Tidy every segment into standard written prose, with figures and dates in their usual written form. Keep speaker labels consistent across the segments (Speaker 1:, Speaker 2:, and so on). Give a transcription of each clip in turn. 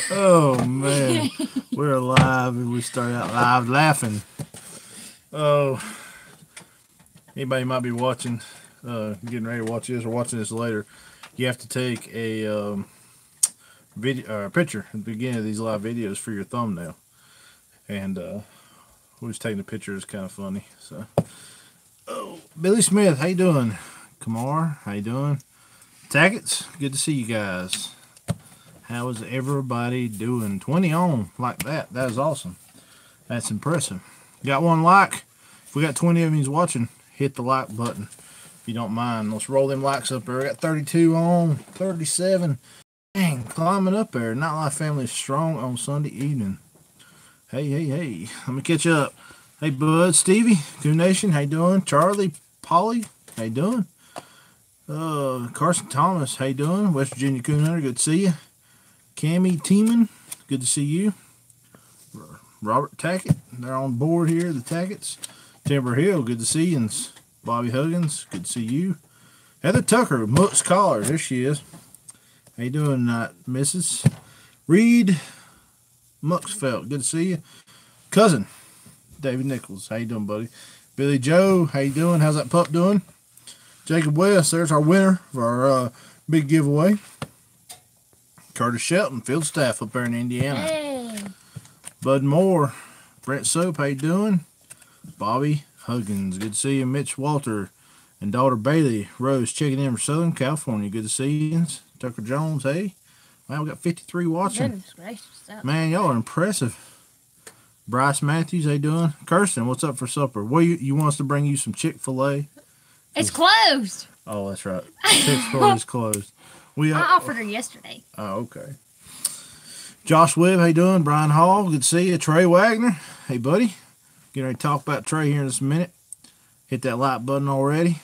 Speaker 1: Oh man, we're alive and we start out live laughing. Oh, anybody might be watching, getting ready to watch this or watching this later. You have to take a video, picture at the beginning of these live videos for your thumbnail, and who's taking the picture is kind of funny. So, oh, Billy Smith, how you doing? Kamar, how you doing? Tackets, good to see you guys. How is everybody doing? 20 on like that. That is awesome. That's impressive. Got one like. If we got 20 of you watching, hit the like button if you don't mind. Let's roll them likes up there. We got 32 on, 37. Dang, climbing up there. Not Life Family is strong on Sunday evening. Hey. Let me catch up. Hey, Bud, Stevie, Coon Nation, how you doing? Charlie, Polly, how you doing? Carson Thomas, how you doing? West Virginia Coon Hunter, good to see you. Cammy Teeman, good to see you. Robert Tackett, they're on board here, the Tacketts. Timber Hill, good to see you. Bobby Huggins, good to see you. Heather Tucker, Mooks Collar, there she is. How you doing tonight, Mrs. Reed Muxfelt, good to see you. Cousin, David Nichols, how you doing, buddy? Billy Joe, how you doing? How's that pup doing? Jacob West, there's our winner for our big giveaway. Curtis Shelton, field staff up there in Indiana.
Speaker 2: Hey.
Speaker 1: Bud Moore, Brent Soap, how you doing? Bobby Huggins, good to see you. Mitch Walter and daughter Bailey Rose checking in from Southern California, good to see you. Tucker Jones, hey. Wow, we got 53 watching.
Speaker 2: Goodness gracious.
Speaker 1: Man, y'all are impressive. Bryce Matthews, how you doing? Kirsten, what's up for supper? What you want us to bring you some Chick-fil-A?
Speaker 2: It's closed.
Speaker 1: Oh, that's right. Chick-fil-A is closed.
Speaker 2: I offered her yesterday.
Speaker 1: Oh, okay. Josh Webb, how you doing? Brian Hall, good to see you. Trey Waggoner, hey, buddy. Getting ready to talk about Trey here in just a minute. Hit that like button already.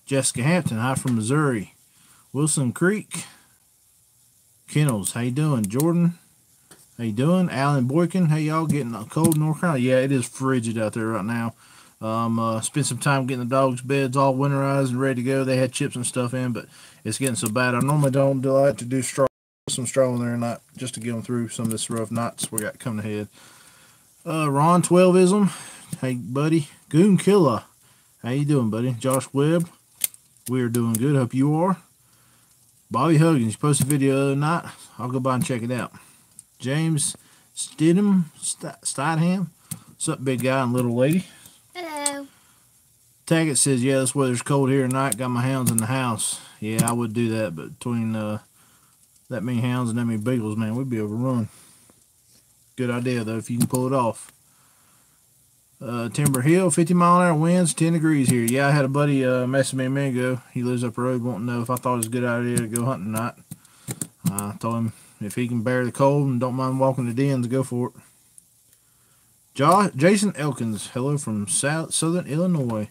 Speaker 1: Jessica Hampton, hi from Missouri. Wilson Creek. Kennels, how you doing? Jordan, how you doing? Alan Boykin, how y'all getting cold in North Carolina? Yeah, it is frigid out there right now. Spent some time getting the dogs' beds all winterized and ready to go. They had chips and stuff in, but it's getting so bad. I normally don't like to do some straw in there and not just to get them through some of this rough nights we got coming ahead. Ron 12ism, hey buddy. Goon Killer, how you doing, buddy? Josh Webb, we are doing good. Hope you are. Bobby Huggins, you posted a video the other night. I'll go by and check it out. James Stidham, what's up, big guy and little lady?
Speaker 2: Hello.
Speaker 1: Taggett says, yeah, this weather's cold here tonight. Got my hounds in the house. Yeah, I would do that, but between that many hounds and that many beagles, man, we'd be overrun. Good idea, though, if you can pull it off. Timber Hill, 50-mile-an-hour winds, 10 degrees here. Yeah, I had a buddy message me a minute ago. He lives up the road, wanting to know if I thought it was a good idea to go hunting tonight. I told him if he can bear the cold and don't mind walking the dens, go for it. Jason Elkins, hello from Southern Illinois.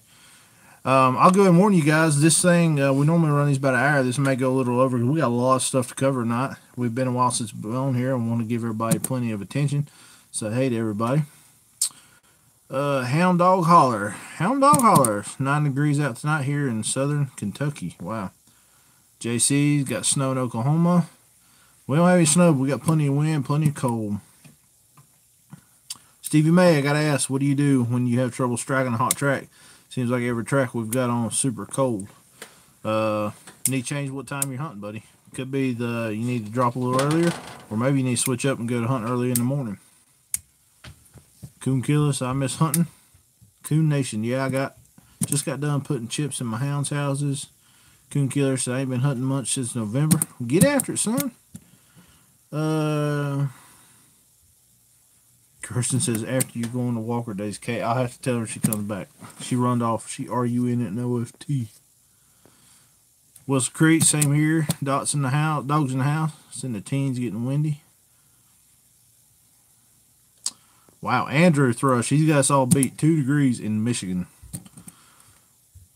Speaker 1: I'll go ahead and warn you guys, this thing, we normally run these about an hour. This may go a little over because we got a lot of stuff to cover tonight. We've been a while since we've been on here. I want to give everybody plenty of attention. So, hey to everybody. Hound Dog Holler. 9 degrees out tonight here in southern Kentucky. Wow. JC's got snow in Oklahoma. We don't have any snow, but we got plenty of wind, plenty of cold. Stevie May, I gotta ask, what do you do when you have trouble striking a hot track? Seems like every track we've got on is super cold. Need to change what time you're hunting, buddy. Could be you need to drop a little earlier, or maybe you need to switch up and go to hunt early in the morning. Coon Killers, I miss hunting. Coon Nation, yeah, I just got done putting chips in my hounds' houses. Coon Killer said I ain't been hunting much since November. Get after it, son. Kirsten says after you go on the Walker Days, Kate, I'll have to tell her she comes back. She runned off. She RUN at an OFT. Wilson Creek, same here. Dogs in the house. It's in the teens, getting windy. Wow, Andrew Thrush, he's got us all beat. 2 degrees in Michigan.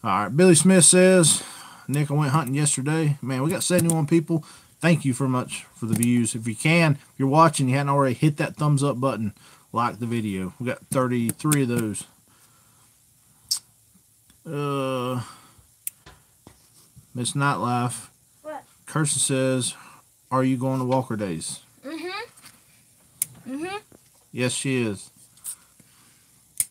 Speaker 1: All right, Billy Smith says, Nick, I went hunting yesterday. Man, we got 71 people. Thank you very much for the views. If you can, if you're watching, you hadn't already, hit that thumbs up button. Like the video. We got 33 of those. Miss Nightlife.
Speaker 2: What?
Speaker 1: Kirsten says, are you going to Walker Days? Yes, she is.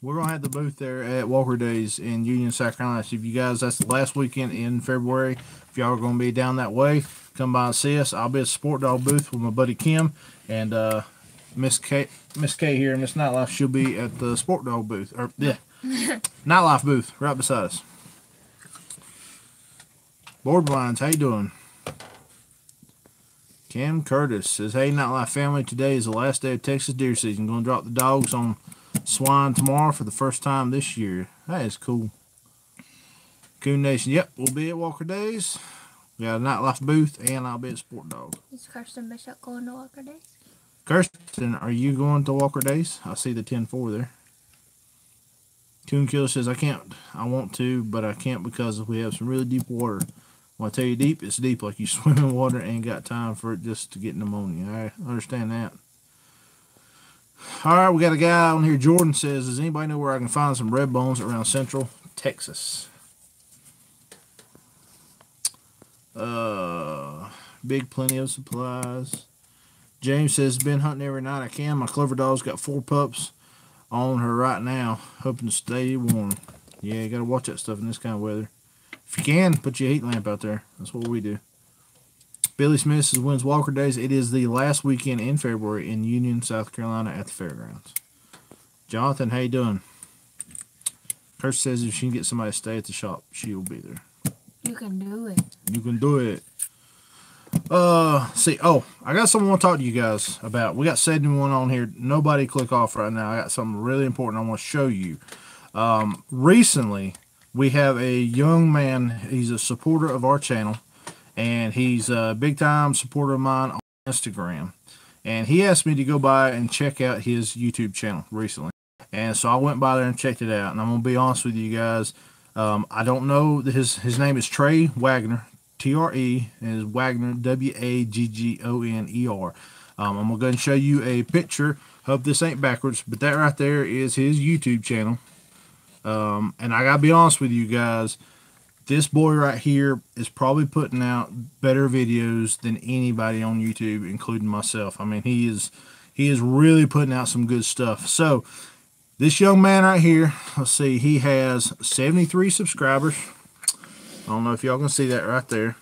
Speaker 1: We're going to have the booth there at Walker Days in Union, South Carolina. So if you guys, that's the last weekend in February. If y'all are going to be down that way, come by and see us. I'll be at the Sport Dog booth with my buddy Kim. And Miss K here, Miss Nightlife, she'll be at the Sport Dog booth. Or, yeah, Nightlife booth right beside us. Board Blinds, how you doing? Cam Curtis says, hey, Nightlife family, today is the last day of Texas deer season. Going to drop the dogs on swine tomorrow for the first time this year. That is cool. Coon Nation, yep, we'll be at Walker Days. We got a Nightlife booth, and I'll be at Sport Dog.
Speaker 2: Is Kirsten Bishop going to Walker Days?
Speaker 1: Kirsten, are you going to Walker Days? I see the 10-4 there. Coon Killer says, I want to, but I can't because we have some really deep water. When I tell you deep, it's deep. Like you swim in water and ain't got time for it just to get pneumonia. I understand that. All right, we got a guy on here. Jordan says, does anybody know where I can find some red bones around Central Texas? Big plenty of supplies. James says, been hunting every night I can. My Clover dog's got 4 pups on her right now, hoping to stay warm. Yeah, you got to watch that stuff in this kind of weather. If you can, put your heat lamp out there. That's what we do. Billy Smith says, when's Walker Days? It is the last weekend in February in Union, South Carolina at the fairgrounds. Jonathan, how you doing? Kirsten says if she can get somebody to stay at the shop, she will be there.
Speaker 2: You can do it.
Speaker 1: You can do it. I got something I want to talk to you guys about. We got 71 on here. Nobody click off right now. I got something really important I want to show you. Recently, we have a young man. He's a supporter of our channel, and he's a big-time supporter of mine on Instagram. And he asked me to go by and check out his YouTube channel recently. And so I went by there and checked it out. And I'm going to be honest with you guys. I don't know. His name is Trey Waggoner. T-R-E, and is Waggoner, W-A-G-G-O-N-E-R. I'm going to go ahead and show you a picture. Hope this ain't backwards, but that right there is his YouTube channel. And I got to be honest with you guys, this boy right here is probably putting out better videos than anybody on YouTube, including myself. I mean, he is really putting out some good stuff. So, this young man right here, let's see, he has 73 subscribers. I don't know if y'all can see that right there.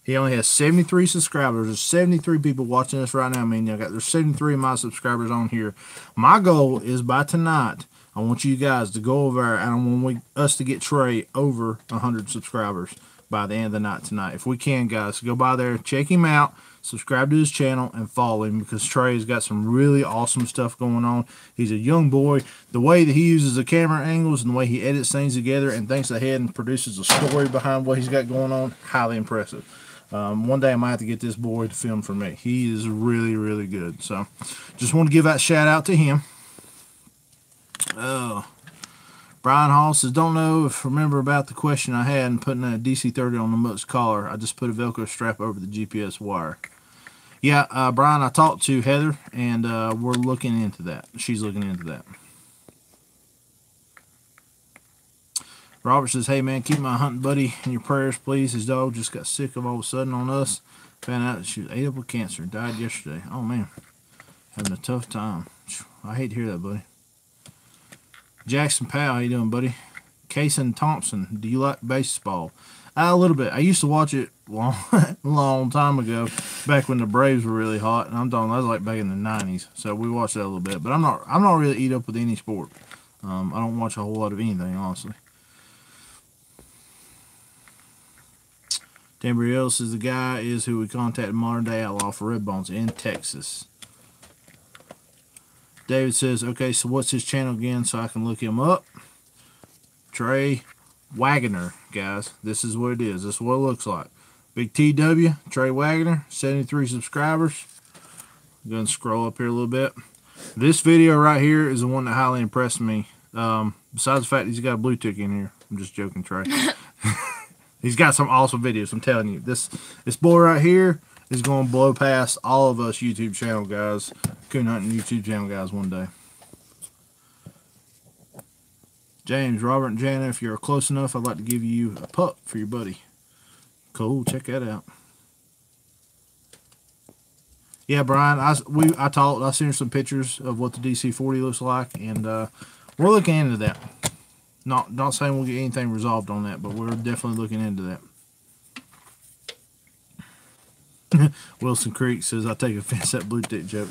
Speaker 1: He only has 73 subscribers. There's 73 people watching this right now. I mean, there's 73 of my subscribers on here. My goal is by tonight, I want you guys to go over there, and I want us to get Trey over 100 subscribers by the end of the night tonight. If we can, guys, go by there, check him out, subscribe to his channel, and follow him because Trey's got some really awesome stuff going on. He's a young boy. The way that he uses the camera angles and the way he edits things together and thinks ahead and produces a story behind what he's got going on, highly impressive. One day I might have to get this boy to film for me. He is really, really good. So, just want to give that shout out to him. Brian Hall says, don't know if remember about the question I had in putting a DC-30 on the Mooks collar. I just put a Velcro strap over the GPS wire. Yeah, Brian, I talked to Heather, and we're looking into that. She's looking into that. Robert says, hey, man, keep my hunting buddy in your prayers, please. His dog just got sick all of a sudden on us. Found out that she was ate up with cancer. Died yesterday. Oh, man. Having a tough time. I hate to hear that, buddy. Jackson Powell, how you doing, buddy? Kason Thompson, do you like baseball? A little bit. I used to watch it long time ago, back when the Braves were really hot, and I'm talking, that was like back in the 90s. So we watched that a little bit, but I'm not really eat up with any sport. I don't watch a whole lot of anything, honestly. Tambriel says the guy is who we contacted Modern Day Outlaw for red bones in Texas. David says, okay, so what's his channel again so I can look him up? Trey Waggoner, guys. This is what it is. This is what it looks like. Big TW, Trey Waggoner, 73 subscribers. I'm going to scroll up here a little bit. This video right here is the one that highly impressed me. Besides the fact that he's got a blue tick in here. I'm just joking, Trey. He's got some awesome videos, I'm telling you. This boy right here is going to blow past all of us YouTube channel guys, Coon Hunting YouTube channel guys one day. James, Robert, and Jana, if you're close enough, I'd like to give you a pup for your buddy. Cool, check that out. Yeah, Brian, I seen her some pictures of what the DC-40 looks like, and we're looking into that. Not saying we'll get anything resolved on that, but we're definitely looking into that. Wilson Creek says I take offense at blue tick joke.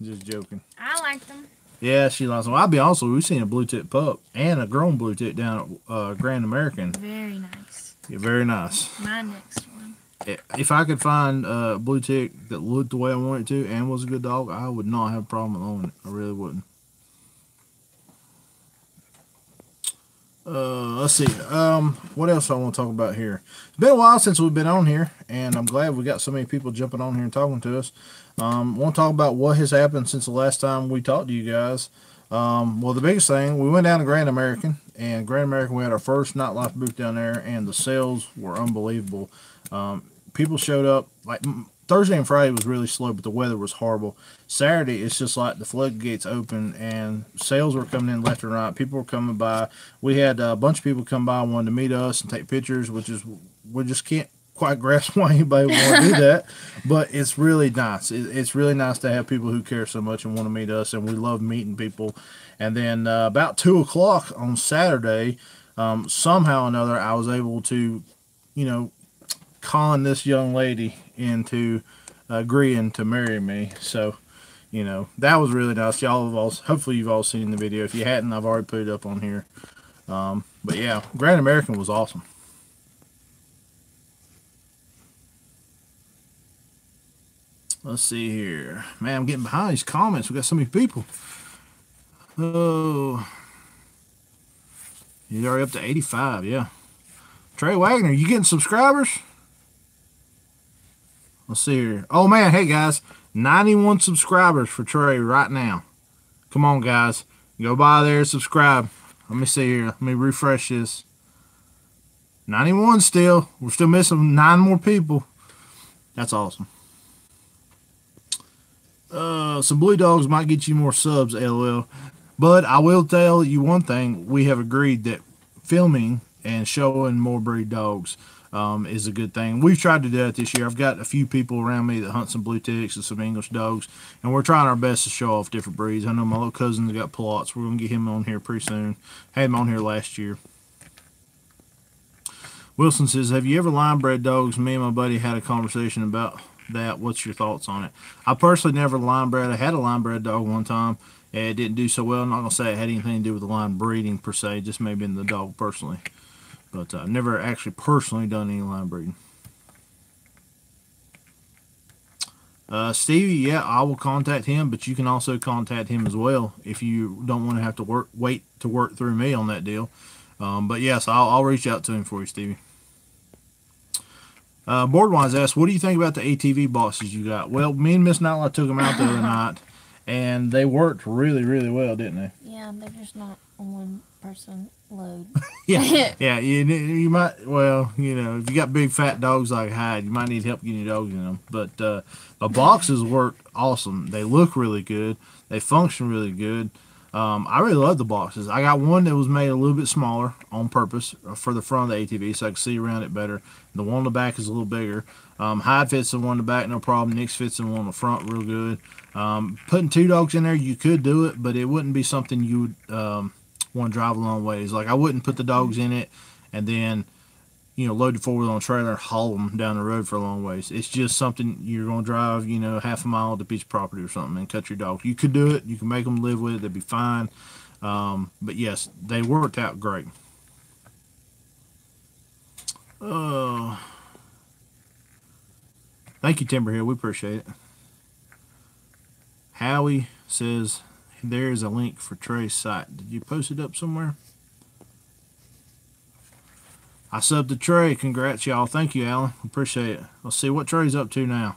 Speaker 1: Just joking.
Speaker 2: I like them.
Speaker 1: Yeah, she likes them. I'll be honest with you, we've seen a blue tick pup and a grown blue tick down at Grand American.
Speaker 2: Very nice.
Speaker 1: Yeah, very nice.
Speaker 2: My next one.
Speaker 1: If I could find a blue tick that looked the way I wanted it to and was a good dog, I would not have a problem with owning it. I really wouldn't. Let's see. What else I want to talk about here? It's been a while since we've been on here, and I'm glad we got so many people jumping on here and talking to us. Want to talk about what has happened since the last time we talked to you guys. Well, the biggest thing, we went down to Grand American, and Grand American, we had our first nightlife booth down there, and the sales were unbelievable. People showed up, like Thursday and Friday was really slow, but the weather was horrible. Saturday, it's just like the floodgates open, and sales were coming in left and right. People were coming by. We had a bunch of people come by, wanted to meet us and take pictures, which is, we just can't quite grasp why anybody would want to do that, but it's really nice. It's really nice to have people who care so much and want to meet us, and we love meeting people. And then about 2 o'clock on Saturday, somehow or another, I was able to, con this young lady into agreeing to marry me. So, that was really nice. Y'all have all, hopefully you've all seen the video. If you hadn't, I've already put it up on here. But yeah, Grand American was awesome. Let's see here. Man, I'm getting behind these comments. We got so many people. Oh, he's already up to 85, yeah. Trey Waggoner, you getting subscribers? Let's see here. Oh, man, hey, guys. 91 subscribers for Trey right now. Come on, guys. Go by there and subscribe. Let me see here. Let me refresh this. 91 still. We're still missing 9 more people. That's awesome. Some blue dogs might get you more subs, LOL. But I will tell you one thing. We have agreed that filming and showing more breed dogs is a good thing. We've tried to do that this year. I've got a few people around me that hunt some blue ticks and some English dogs, and we're trying our best to show off different breeds. I know my little cousin's got plots. We're going to get him on here pretty soon. Had him on here last year. Wilson says, have you ever line bred dogs? Me and my buddy had a conversation about that. What's your thoughts on it? I personally never line bred. I had a line bred dog one time. It didn't do so well. I'm not going to say it had anything to do with the line breeding per se, just maybe in the dog personally. But I've never actually personally done any line breeding. Stevie, yeah, I will contact him, but you can also contact him as well if you don't want to have to wait to work through me on that deal. But yes, I'll reach out to him for you, Stevie. Boardwise asked, what do you think about the ATV boxes you got? Well, me and Miss Nightlight took them out the other night, and they worked really, really well, didn't they?
Speaker 2: Yeah, they're just not a one-person load.
Speaker 1: yeah. You might, well, if you got big fat dogs like Hyde, you might need help getting your dogs in them. But the boxes worked awesome. They look really good. They function really good. I really love the boxes. I got one that was made a little bit smaller on purpose for the front of the ATV so I could see around it better. The one on the back is a little bigger. Hyde fits in one in the back, no problem. Nick's fits in one in the front real good. Putting 2 dogs in there, you could do it, but it wouldn't be something you would want to drive a long ways. Like, I wouldn't put the dogs in it and then, load the forward on a trailer and haul them down the road for a long ways. It's just something you're going to drive, half a mile to a piece of property or something and cut your dogs. You could do it. You can make them live with it. They'd be fine. But, yes, they worked out great. Thank you, Timberhill. We appreciate it. Howie says there is a link for Trey's site. Did you post it up somewhere? I subbed to Trey. Congrats, y'all. Thank you, Alan. Appreciate it. Let's see what Trey's up to now.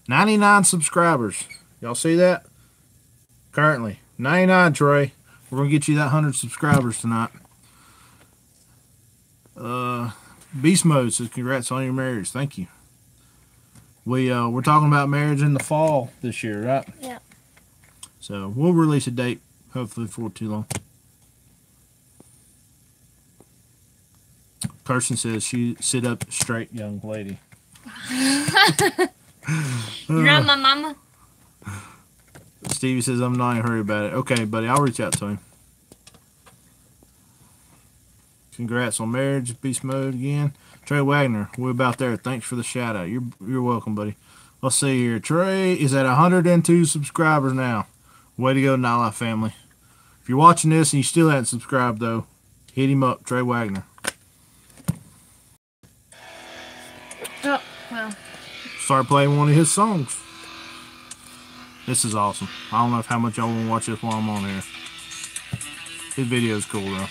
Speaker 1: 99 subscribers. Y'all see that? Currently. 99, Trey. We're going to get you that 100 subscribers tonight. Beast Mode says congrats on your marriage. Thank you. We're talking about marriage in the fall this year, right?
Speaker 2: Yeah.
Speaker 1: So we'll release a date, hopefully before too long. Kirsten says she sit up straight, young lady.
Speaker 2: You're not my mama.
Speaker 1: Stevie says, I'm not in a hurry about it. Okay, buddy, I'll reach out to him. Congrats on marriage, beast mode again. Trey Waggoner, we're about there. Thanks for the shout out. You're welcome, buddy. Let's see here. Trey is at 102 subscribers now. Way to go, Nite family. If you're watching this and you still haven't subscribed, though, hit him up, Trey Waggoner.
Speaker 2: Oh, well.
Speaker 1: Start playing one of his songs. This is awesome. I don't know how much y'all want to watch this while I'm on here. His video is cool, though.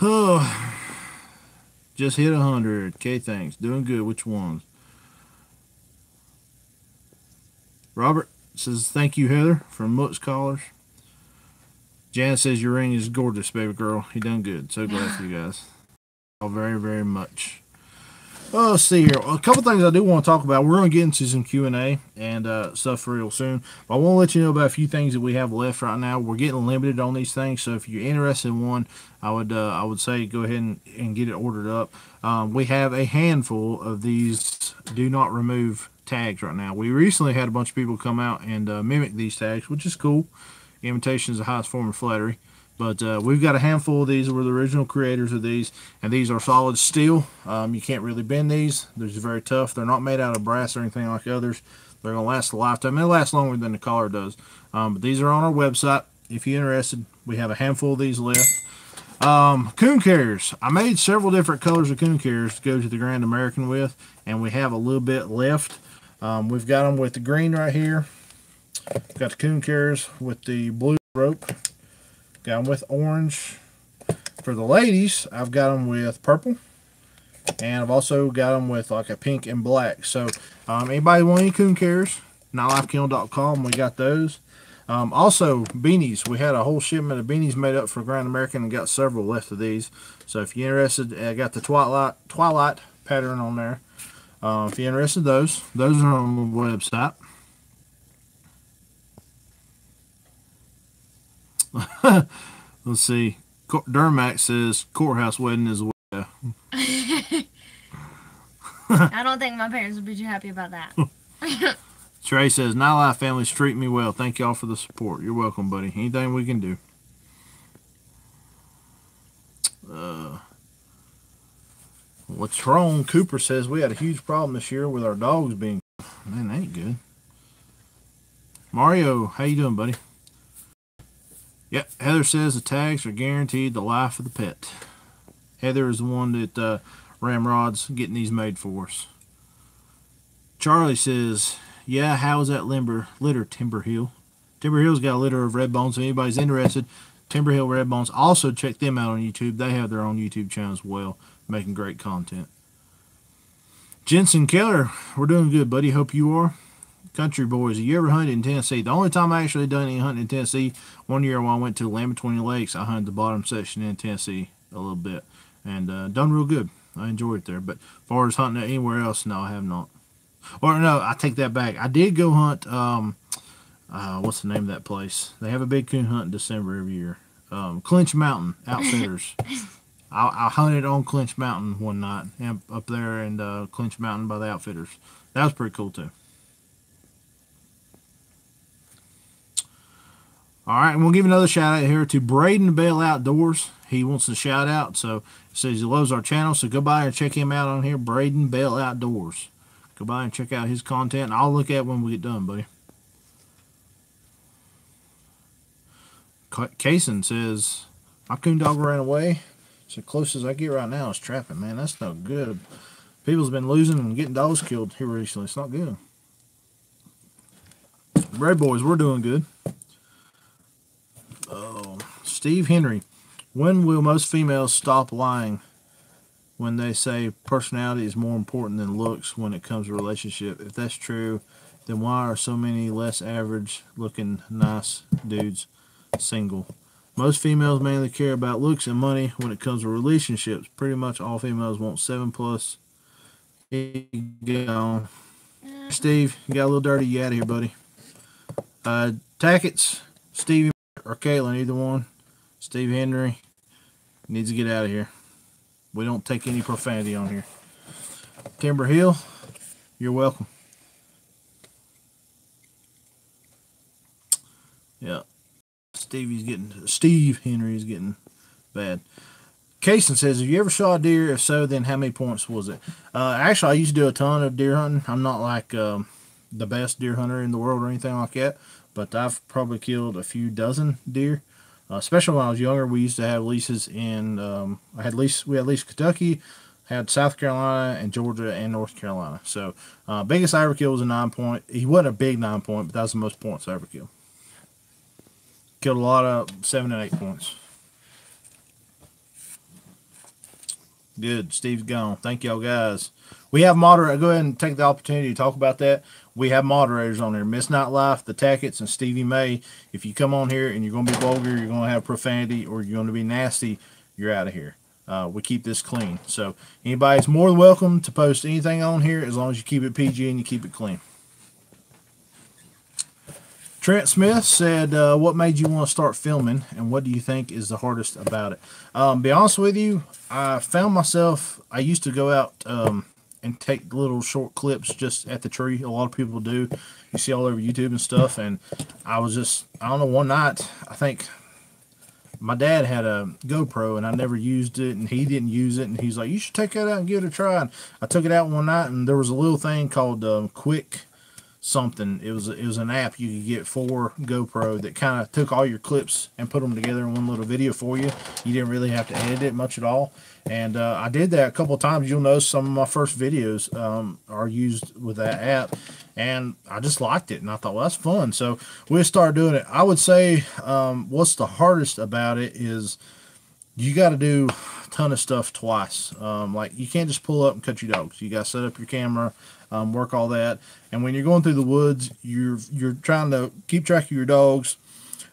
Speaker 1: Oh, just hit 100. Okay, thanks. Doing good. Which ones? Robert says, thank you, Heather, from Mooks Callers. Jan says, your ring is gorgeous, baby girl. You done good. So glad for you guys. All very, very much. Oh, let's see here. A couple things I do want to talk about. We're going to get into some Q&A and stuff real soon. But I want to let you know about a few things that we have left right now. We're getting limited on these things, so if you're interested in one, I would say go ahead and get it ordered up. We have a handful of these do not remove tags right now. We recently had a bunch of people come out and mimic these tags, which is cool. Imitation is the highest form of flattery. But we've got a handful of these. We're the original creators of these, and these are solid steel. You can't really bend these. They're just very tough. They're not made out of brass or anything like others. They're going to last a lifetime. They'll last longer than the collar does. But these are on our website. If you're interested, we have a handful of these left. Coon carriers. I made several different colors of coon carriers to go to the Grand American with, and we have a little bit left. We've got them with the green right here. We've got the coon carriers with the blue rope. Got them with orange. For the ladies, I've got them with purple. And I've also got them with like a pink and black. So, anybody want any coon carriers? NiteLifeKiln.com, we got those. Also, beanies. We had a whole shipment of beanies made up for Grand American and got several left of these. So, if you're interested, I got the Twilight pattern on there. If you're interested in those are on the website. Let's see. Dermax says courthouse wedding is a way.
Speaker 2: I don't think my parents would be too happy about that.
Speaker 1: Trey says, Nite families treat me well. Thank y'all for the support. You're welcome, buddy. Anything we can do. What's wrong? Cooper says we had a huge problem this year with our dogs being... Man, that ain't good. Mario, how you doing, buddy? Yep, Heather says the tags are guaranteed the life of the pet. Heather is the one that Ramrod's getting these made for us. Charlie says, yeah, how is that litter, Timber Hill? Timber Hill's got a litter of red bones. If anybody's interested, Timber Hill Red Bones. Also, check them out on YouTube. They have their own YouTube channel as well, making great content. Jensen Keller, we're doing good, buddy. Hope you are. Country boys, have you ever hunted in Tennessee? The only time I actually done any hunting in Tennessee, one year when I went to Land Between the Lakes, I hunted the bottom section in Tennessee a little bit. And done real good. I enjoyed it there. But as far as hunting anywhere else, no, I have not. Or no, I take that back. I did go hunt, what's the name of that place? They have a big coon hunt in December every year. Clinch Mountain Outfitters. I hunted on Clinch Mountain one night up there in Clinch Mountain by the Outfitters. That was pretty cool too. Alright, and we'll give another shout out here to Braden Bell Outdoors. He wants a shout out, so he says he loves our channel, so go by and check him out on here, Braden Bell Outdoors. Go by and check out his content, and I'll look at it when we get done, buddy. Kaysen says, my coon dog ran away. It's the closest I get right now is trapping. Man, that's no good. People's been losing and getting dogs killed here recently. It's not good. Red boys, we're doing good. Steve Henry, when will most females stop lying when they say personality is more important than looks when it comes to a relationship? If that's true, then why are so many less average looking nice dudes single? Most females mainly care about looks and money when it comes to relationships. Pretty much all females want 7+. Steve, you got a little dirty. You out of here, buddy. Tackett's, Stevie or Caitlin, either one. Steve Henry needs to get out of here. We don't take any profanity on here. Timber Hill, You're welcome. Yeah. Steve Henry's getting bad. Kason says, have you ever shot a deer? If so, then how many points was it? Actually, I used to do a ton of deer hunting. I'm not like the best deer hunter in the world or anything like that, but I've probably killed a few dozen deer. Especially when I was younger, we used to have leases in. We had lease Kentucky, had South Carolina, and Georgia, and North Carolina. So biggest I ever killed was a 9-point. He wasn't a big 9-point, but that was the most points I ever killed. Killed a lot of 7 and 8 points. Good. Steve's gone. Thank y'all guys. We have moderators. Go ahead and take the opportunity to talk about that. We have moderators on there. Miss Nightlife, the Tackets, and Stevie May. If you come on here and you're going to be vulgar, you're going to have profanity, or you're going to be nasty, you're out of here. We keep this clean. So anybody's more than welcome to post anything on here as long as you keep it PG and you keep it clean. Trent Smith said, what made you want to start filming, and what do you think is the hardest about it? Be honest with you, I found myself, I used to go out and take little short clips just at the tree. A lot of people do. You see all over YouTube and stuff, and I was just, I don't know, one night, I think my dad had a GoPro, and I never used it, and he didn't use it, and he's like, you should take that out and give it a try. And I took it out one night, and there was a little thing called Quick something. It was an app you could get for GoPro that kind of took all your clips and put them together in one little video for you. You didn't really have to edit it much at all. And I did that a couple of times. You'll notice some of my first videos are used with that app, and I just liked it, and I thought, well, that's fun. So we started doing it. I would say what's the hardest about it is you got to do a ton of stuff twice. Like, you can't just pull up and cut your dogs. You got to set up your camera, work all that. And when you're going through the woods, you're trying to keep track of your dogs,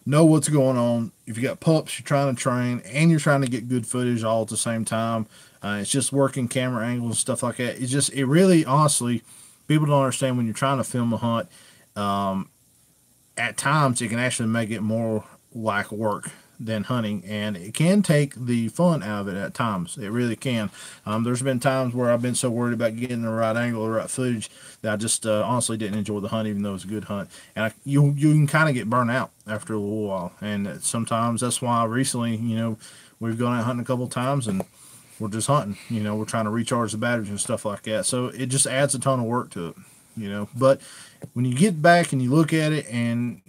Speaker 1: know what's going on. If you got pups, you're trying to train, and you're trying to get good footage all at the same time. It's just working camera angles and stuff like that. It really, honestly, people don't understand when you're trying to film a hunt. At times, it can actually make it more like work than hunting, and it can take the fun out of it at times. It really can. There's been times where I've been so worried about getting the right angle or right footage that I just honestly didn't enjoy the hunt, even though it was a good hunt. And you can kind of get burnt out after a little while, and sometimes that's why recently, we've gone out hunting a couple of times, and we're just hunting. We're trying to recharge the batteries and stuff like that. So it just adds a ton of work to it. But when you get back and you look at it, and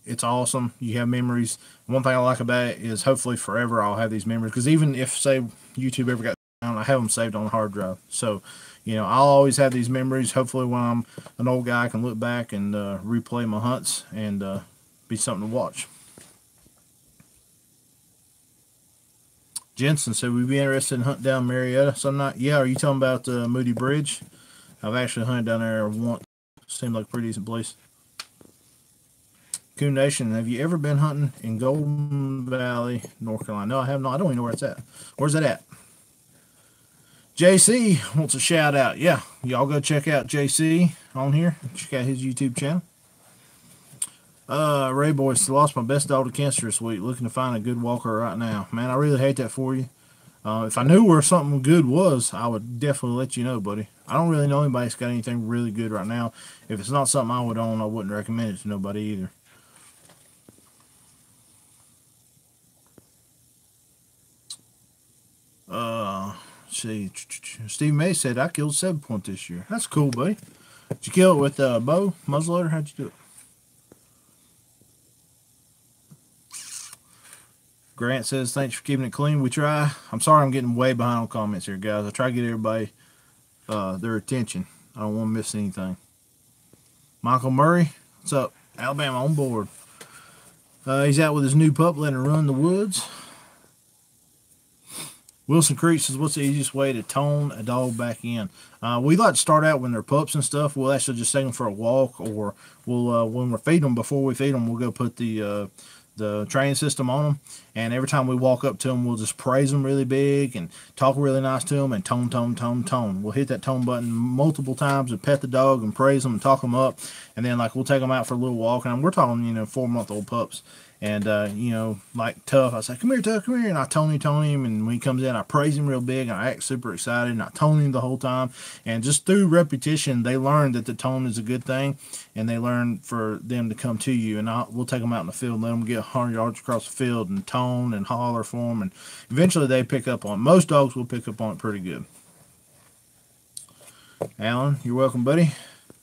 Speaker 1: it's awesome. You have memories. One thing I like about it is hopefully forever I'll have these memories. Because even if, say, YouTube ever got down, I have them saved on a hard drive. So, I'll always have these memories. Hopefully when I'm an old guy, I can look back and replay my hunts and be something to watch. Jensen said, we'd be interested in hunting down Marietta some night. Yeah, are you talking about Moody Bridge? I've actually hunted down there once. Seemed like a pretty decent place. Coon Nation, have you ever been hunting in Golden Valley, North Carolina? No, I have not. I don't even know where it's at. Where's it at? JC wants a shout out. Yeah, y'all go check out JC on here. Check out his YouTube channel. Ray Boys, lost my best dog to cancer this week. Looking to find a good walker right now. Man, I really hate that for you. If I knew where something good was, I would definitely let you know, buddy. I don't really know anybody that's got anything really good right now. If it's not something I would own, I wouldn't recommend it to nobody either. See, Steve May said I killed 7-point this year. That's cool, buddy. Did you kill it with a bow, muzzleloader? How'd you do it? Grant says thanks for keeping it clean. We try. I'm sorry I'm getting way behind on comments here, guys. I try to get everybody their attention. I don't want to miss anything. Michael Murray, what's up? Alabama on board. He's out with his new pup, letting her run the woods. Wilson Creek says, what's the easiest way to tone a dog back in? We like to start out when they're pups and stuff. We'll actually just take them for a walk, or we'll when we're feeding them, before we feed them, we'll go put the training system on them. And every time we walk up to them, we'll just praise them really big and talk really nice to them and tone, tone, tone, tone. We'll hit that tone button multiple times and pet the dog and praise them and talk them up. And then, like, we'll take them out for a little walk. And we're talking, 4-month-old pups. And, you know, like Tough, I say, come here, Tough, come here. And I tone him. And when he comes in, I praise him real big. And I act super excited. And I tone him the whole time. And just through repetition, they learn that the tone is a good thing. And they learn for them to come to you. And we'll take them out in the field and let them get 100 yards across the field and tone and holler for them. And eventually they pick up on it. Most dogs will pick up on it pretty good. Alan, you're welcome, buddy.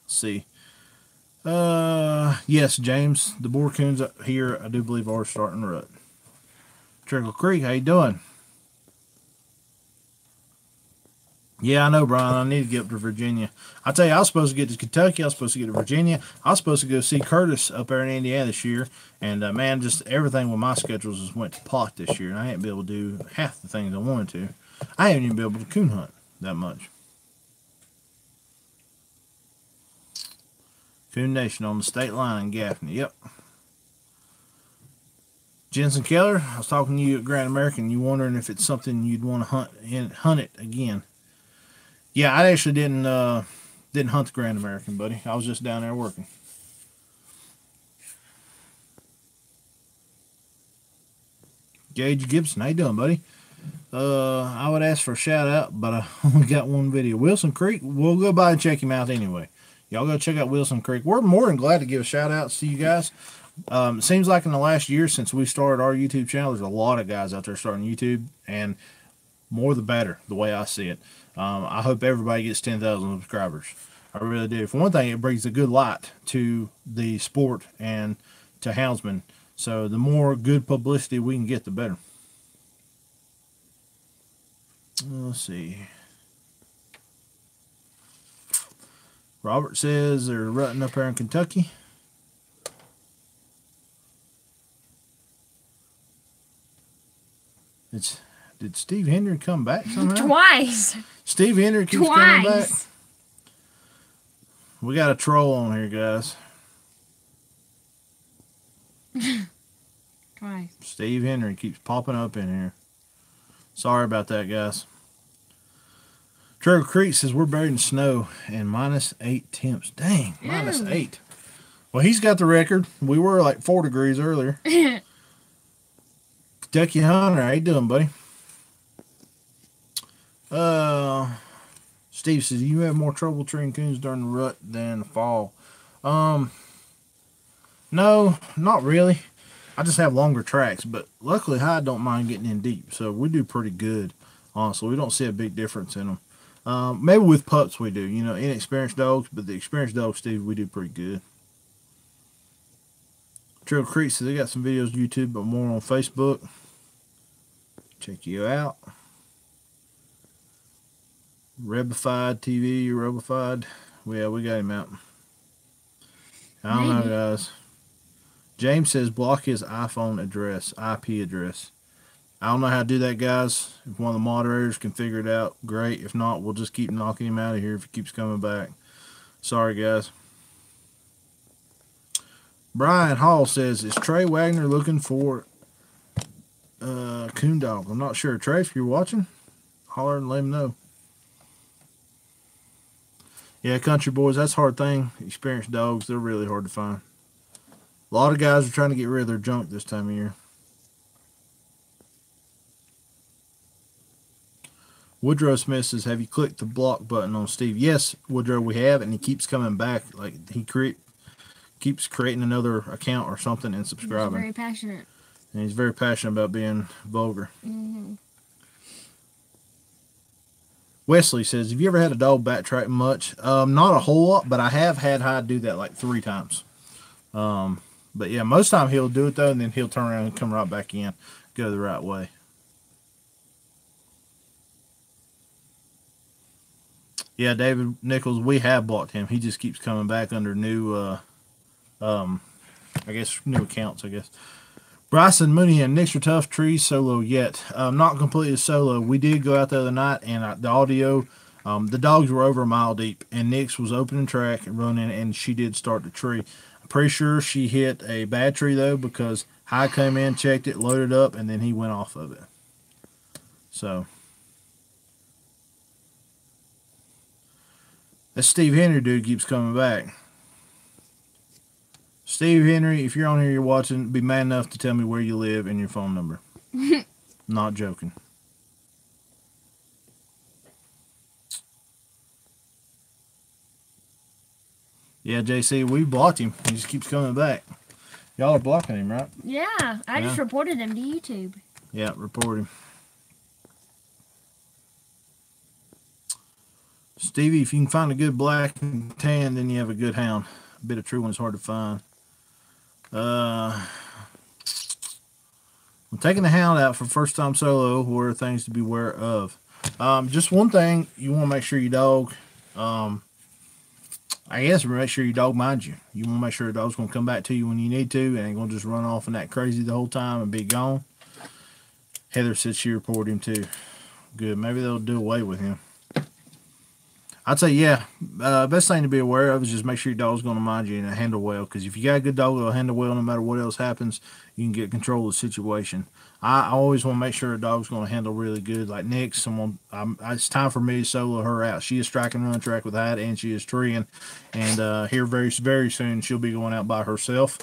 Speaker 1: Let's see. Yes, James, the boar coons up here, I do believe, are starting to rut. Trickle Creek, how you doing? Yeah, I know, Brian. I need to get up to Virginia. I tell you, I was supposed to get to Kentucky. I was supposed to get to Virginia. I was supposed to go see Curtis up there in Indiana this year. And, man, just everything with my schedules just went to pot this year. And I ain't been able to do half the things I wanted to. I haven't even been able to coon hunt that much. Coon Nation on the state line in Gaffney. Yep. Jensen Keller, I was talking to you at Grand American. You wondering if it's something you'd want to hunt it again. Yeah, I actually didn't hunt the Grand American, buddy. I was just down there working. Gage Gibson, how you doing, buddy? I would ask for a shout out, but I only got one video. Wilson Creek, we'll go by and check him out anyway. Y'all go check out Wilson Creek. We're more than glad to give a shout out to you guys. It seems like in the last year since we started our YouTube channel, there's a lot of guys out there starting YouTube, and more the better, the way I see it. I hope everybody gets 10,000 subscribers. I really do. For one thing, it brings a good light to the sport and to houndsmen. So the more good publicity we can get, the better. Let's see. Robert says they're rutting up there in Kentucky. Did Steve Henry come back somehow?
Speaker 2: Twice.
Speaker 1: Steve Henry keeps coming back. We got a troll on here, guys.
Speaker 2: Twice.
Speaker 1: Steve Henry keeps popping up in here. Sorry about that, guys. Trevor Creek says we're buried in snow and -8 temps. Dang, -8. Well, he's got the record. We were like 4 degrees earlier. Kentucky Hunter, how you doing, buddy? Steve says you have more trouble treeing coons during the rut than the fall. No, not really. I just have longer tracks, but luckily I don't mind getting in deep, so we do pretty good. Honestly, we don't see a big difference in them. Maybe with pups we do, you know, inexperienced dogs, but the experienced dogs, Steve, we do pretty good. Trail Creek says they got some videos on YouTube, but more on Facebook. Check you out. Rebified TV, Rebified. Yeah, we got him out. I don't know, guys. James says block his iPhone address, IP address. I don't know how to do that, guys. If one of the moderators can figure it out, great. If not, we'll just keep knocking him out of here if he keeps coming back. Sorry, guys. Brian Hall says, is Trey Waggoner looking for coon dog? I'm not sure. Trey, if you're watching, holler and let him know. Yeah, country boys, that's a hard thing. Experienced dogs, they're really hard to find. A lot of guys are trying to get rid of their junk this time of year. Woodrow Smith says, have you clicked the block button on Steve? Yes, Woodrow, we have, and he keeps coming back. Like, he keeps creating another account or something and subscribing.
Speaker 2: He's very passionate.
Speaker 1: And he's very passionate about being vulgar.
Speaker 2: Mm-hmm.
Speaker 1: Wesley says, have you ever had a dog backtrack much? Not a whole lot, but I have had Hyde do that like 3 times. But yeah, most time he'll do it though, and then he'll turn around and come right back in, go the right way. Yeah, David Nichols, we have blocked him. He just keeps coming back under new, I guess, new accounts, I guess. Bryson Mooney and Nick's are tough trees solo yet. Not completely solo. We did go out the other night, and the audio, the dogs were over a mile deep, and Nick's was opening track and running, and she did start the tree. I'm pretty sure she hit a bad tree, though, because High came in, checked it, loaded up, and then he went off of it. So, that Steve Henry dude keeps coming back. Steve Henry, if you're on here, you're watching, be man enough to tell me where you live and your phone number. Not joking. Yeah, JC, we blocked him. He just keeps coming back. Y'all are blocking him, right?
Speaker 2: Yeah, I just reported him to YouTube.
Speaker 1: Yeah, report him. Stevie, if you can find a good black and tan, then you have a good hound. A bit of true one is hard to find. I'm taking the hound out for first time solo. What are things to be aware of? Just one thing, you want to make sure your dog, I guess make sure your dog minds you. You want to make sure your dog's going to come back to you when you need to and ain't going to just run off and act crazy the whole time and be gone. Heather said she reported him too. Good. Maybe they'll do away with him. I'd say, yeah, best thing to be aware of is just make sure your dog's going to mind you and handle well. Because if you got a good dog that'll handle well no matter what else happens, you can get control of the situation. I always want to make sure a dog's going to handle really good. Like Nick's, it's time for me to solo her out. She is striking run track with that, and she is treeing. And here very, very soon, she'll be going out by herself.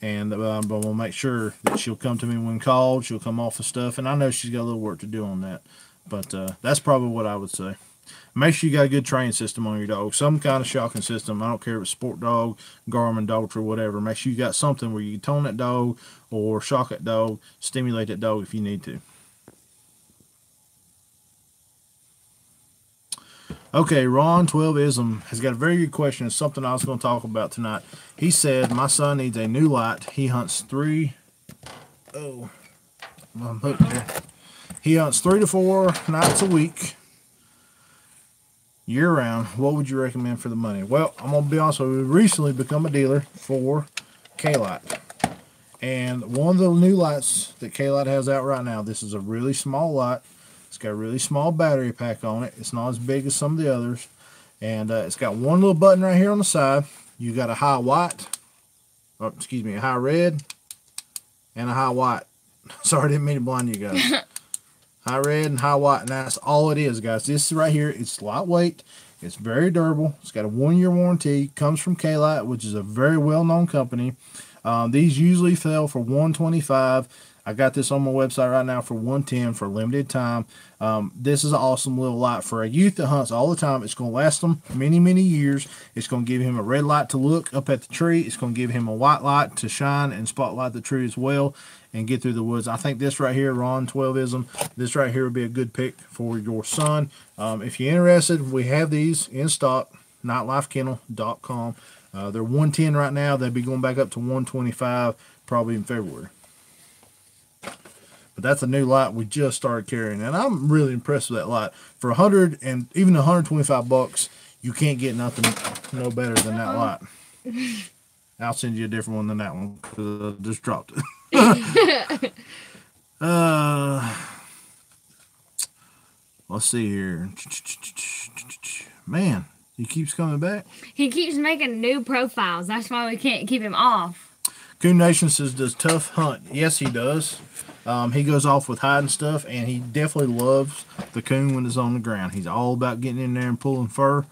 Speaker 1: And but we'll make sure that she'll come to me when called. She'll come off the stuff. And I know she's got a little work to do on that. But that's probably what I would say. Make sure you got a good training system on your dog. Some kind of shocking system. I don't care if it's sport dog, Garmin, Daltra, whatever. Make sure you got something where you can tone that dog or shock that dog, stimulate that dog if you need to. Okay, Ron12ism has got a very good question. It's something I was going to talk about tonight. He said, my son needs a new light. He hunts I'm hooked there. He hunts 3 to 4 nights a week. Year-round. What would you recommend for the money? Well, I'm going to be honest with you. We recently become a dealer for K-Light. And one of the new lights that K-Light has out right now, this is a really small light. It's got a really small battery pack on it. It's not as big as some of the others. And it's got one little button right here on the side. You got a high white, a high red, and a high white. Sorry, I didn't mean to blind you guys. High red and high white, and that's all it is, guys. This right here, it's lightweight, it's very durable, it's got a 1-year warranty, comes from K-Light, which is a very well-known company. These usually sell for $125. I got this on my website right now for $110 for a limited time. This is an awesome little light for a youth that hunts all the time. It's going to last them many, many years. It's going to give him a red light to look up at the tree. It's going to give him a white light to shine and spotlight the tree as well and get through the woods. I think this right here, Ron12ism, this right here would be a good pick for your son. If you're interested, we have these in stock, nightlifekennel.com. They're $110 right now. They'll be going back up to $125 probably in February. But that's a new light we just started carrying, and I'm really impressed with that light. For $100 and even $125, you can't get nothing no better than that light. I'll send you a different one than that one because I just dropped it. Let's see here. Man, he keeps coming back.
Speaker 2: He keeps making new profiles. That's why we can't keep him off.
Speaker 1: Coon Nation says, does Tough hunt? Yes, he does. He goes off with hide and stuff, and he definitely loves the coon when it's on the ground. He's all about getting in there and pulling fur.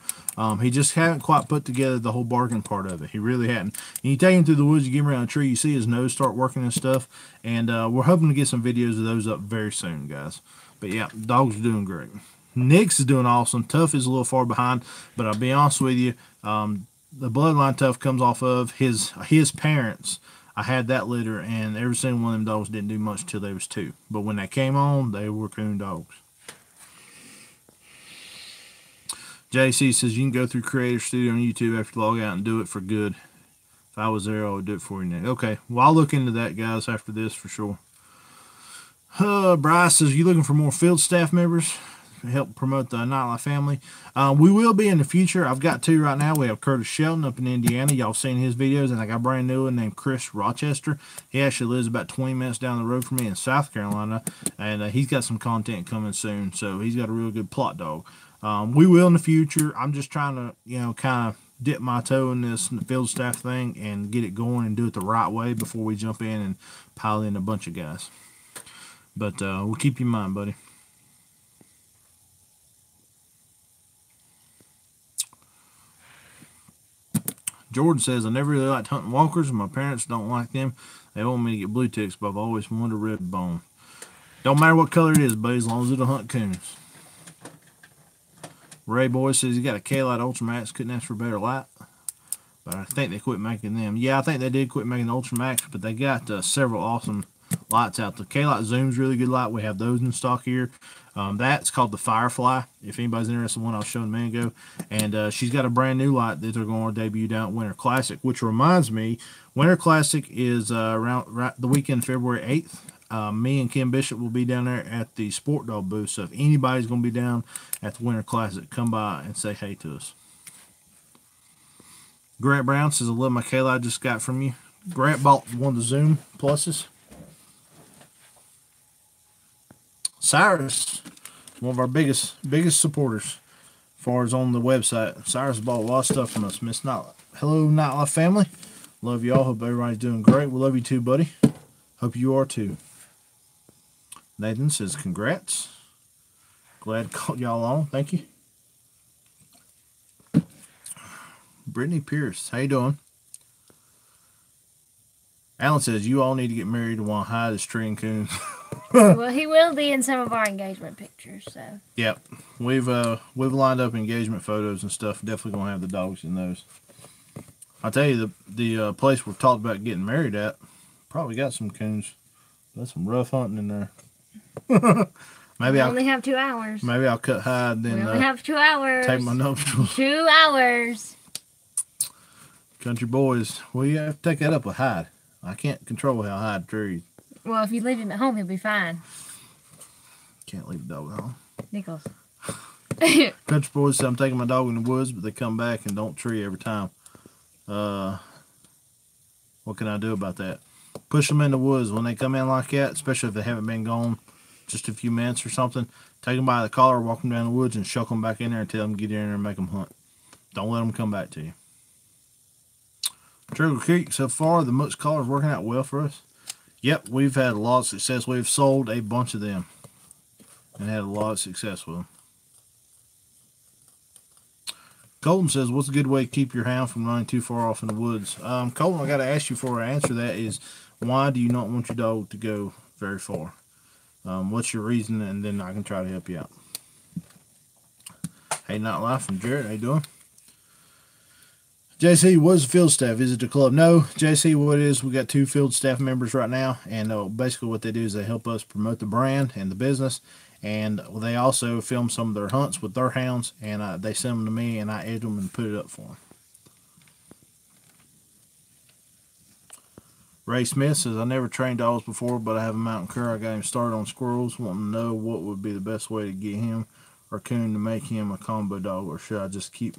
Speaker 1: He just haven't quite put together the whole barking part of it. He really hadn't. And you take him through the woods, you get him around a tree, you see his nose start working and stuff. And we're hoping to get some videos of those up very soon, guys. But yeah, dogs are doing great. Nick's is doing awesome. Tough is a little far behind, but I'll be honest with you, the bloodline Tough comes off of his parents. I had that litter, and every single one of them dogs didn't do much till they was 2. But when they came on, they were coon dogs. JC says, you can go through Creator Studio on YouTube after you log out and do it for good. If I was there, I would do it for you, Nick. Okay, well, I'll look into that, guys, after this for sure. Bryce says, you looking for more field staff members? Help promote the Nightlife family. We will be in the future. I've got 2 right now. We have Curtis Shelton up in Indiana. Y'all seen his videos, and I got a brand new one named Chris Rochester. He actually lives about 20 minutes down the road from me in South Carolina, and he's got some content coming soon. So he's got a real good plot dog. We will in the future. I'm just trying to, kind of dip my toe in this field staff thing and get it going and do it the right way before we jump in and pile in a bunch of guys. But we'll keep you in mind, buddy. Jordan says, I never really liked hunting walkers. My parents don't like them. They want me to get blue ticks, but I've always wanted a red bone. Don't matter what color it is, buddy, as long as it'll hunt coons. Ray Boy says he got a K-Lite Ultramax. Couldn't ask for a better light. But I think they quit making them. Yeah, I think they did quit making the Ultramax, but they got several awesome lights out. The K-Lite Zoom's really good light. We have those in stock here. That's called the Firefly. If anybody's interested in one I was showing a minute ago. And she's got a brand new light that they're going to debut down at Winter Classic, which reminds me, Winter Classic is around the weekend, February 8th. Me and Kim Bishop will be down there at the Sport Dog booth. So if anybody's going to be down at the Winter Classic, come by and say hey to us. Grant Brown says, I love my K-Lite I just got from you. Grant bought one of the Zoom Pluses. Cyrus, one of our biggest supporters as far as on the website. Cyrus bought a lot of stuff from us. Miss Nightlife. Hello, Nightlife family. Love y'all. Hope everybody's doing great. We love you too, buddy. Hope you are too. Nathan says, congrats. Glad to call y'all on. Thank you. Brittany Pierce, how you doing? Alan says, you all need to get married and want to hide as Trey and Coon.
Speaker 2: Well, he will be in some of our engagement pictures, so.
Speaker 1: Yep. We've lined up engagement photos and stuff. Definitely going to have the dogs in those. I'll tell you, the place we've talked about getting married at, probably got some coons. That's some rough hunting in there. Maybe I'll
Speaker 2: only have 2 hours.
Speaker 1: Maybe I'll cut hide, then
Speaker 2: we only have 2 hours.
Speaker 1: take my nuptials.
Speaker 2: 2 hours.
Speaker 1: Country boys, well, you have to take that up with hide. I can't control how hide trees.
Speaker 2: Well, if you leave him at home, he'll be fine.
Speaker 1: Can't leave the dog at home.
Speaker 2: Nichols.
Speaker 1: Country boys say I'm taking my dog in the woods, but they come back and don't tree every time. What can I do about that? Push them in the woods when they come in like that, especially if they haven't been gone just a few minutes or something. Take them by the collar, walk them down the woods, and shuck them back in there and tell them to get in there and make them hunt. Don't let them come back to you. Trigger Creek, so far, the Mooks collar is working out well for us. Yep, we've had a lot of success. We've sold a bunch of them and had a lot of success with them. Colton says, what's a good way to keep your hound from running too far off in the woods? Colton, I got to ask you before I answer that is, why do you not want your dog to go very far? What's your reason? And then I can try to help you out. Hey, Nightlife from Jared. How you doing? JC, what is the field staff? Is it the club? No, JC, what it is, we got 2 field staff members right now, and basically what they do is they help us promote the brand and the business, and they also film some of their hunts with their hounds, and they send them to me, and I edit them and put it up for them. Ray Smith says, I never trained dogs before, but I have a mountain cur. I got him started on squirrels, wanting to know what would be the best way to get him or Coon to make him a combo dog, or should I just keep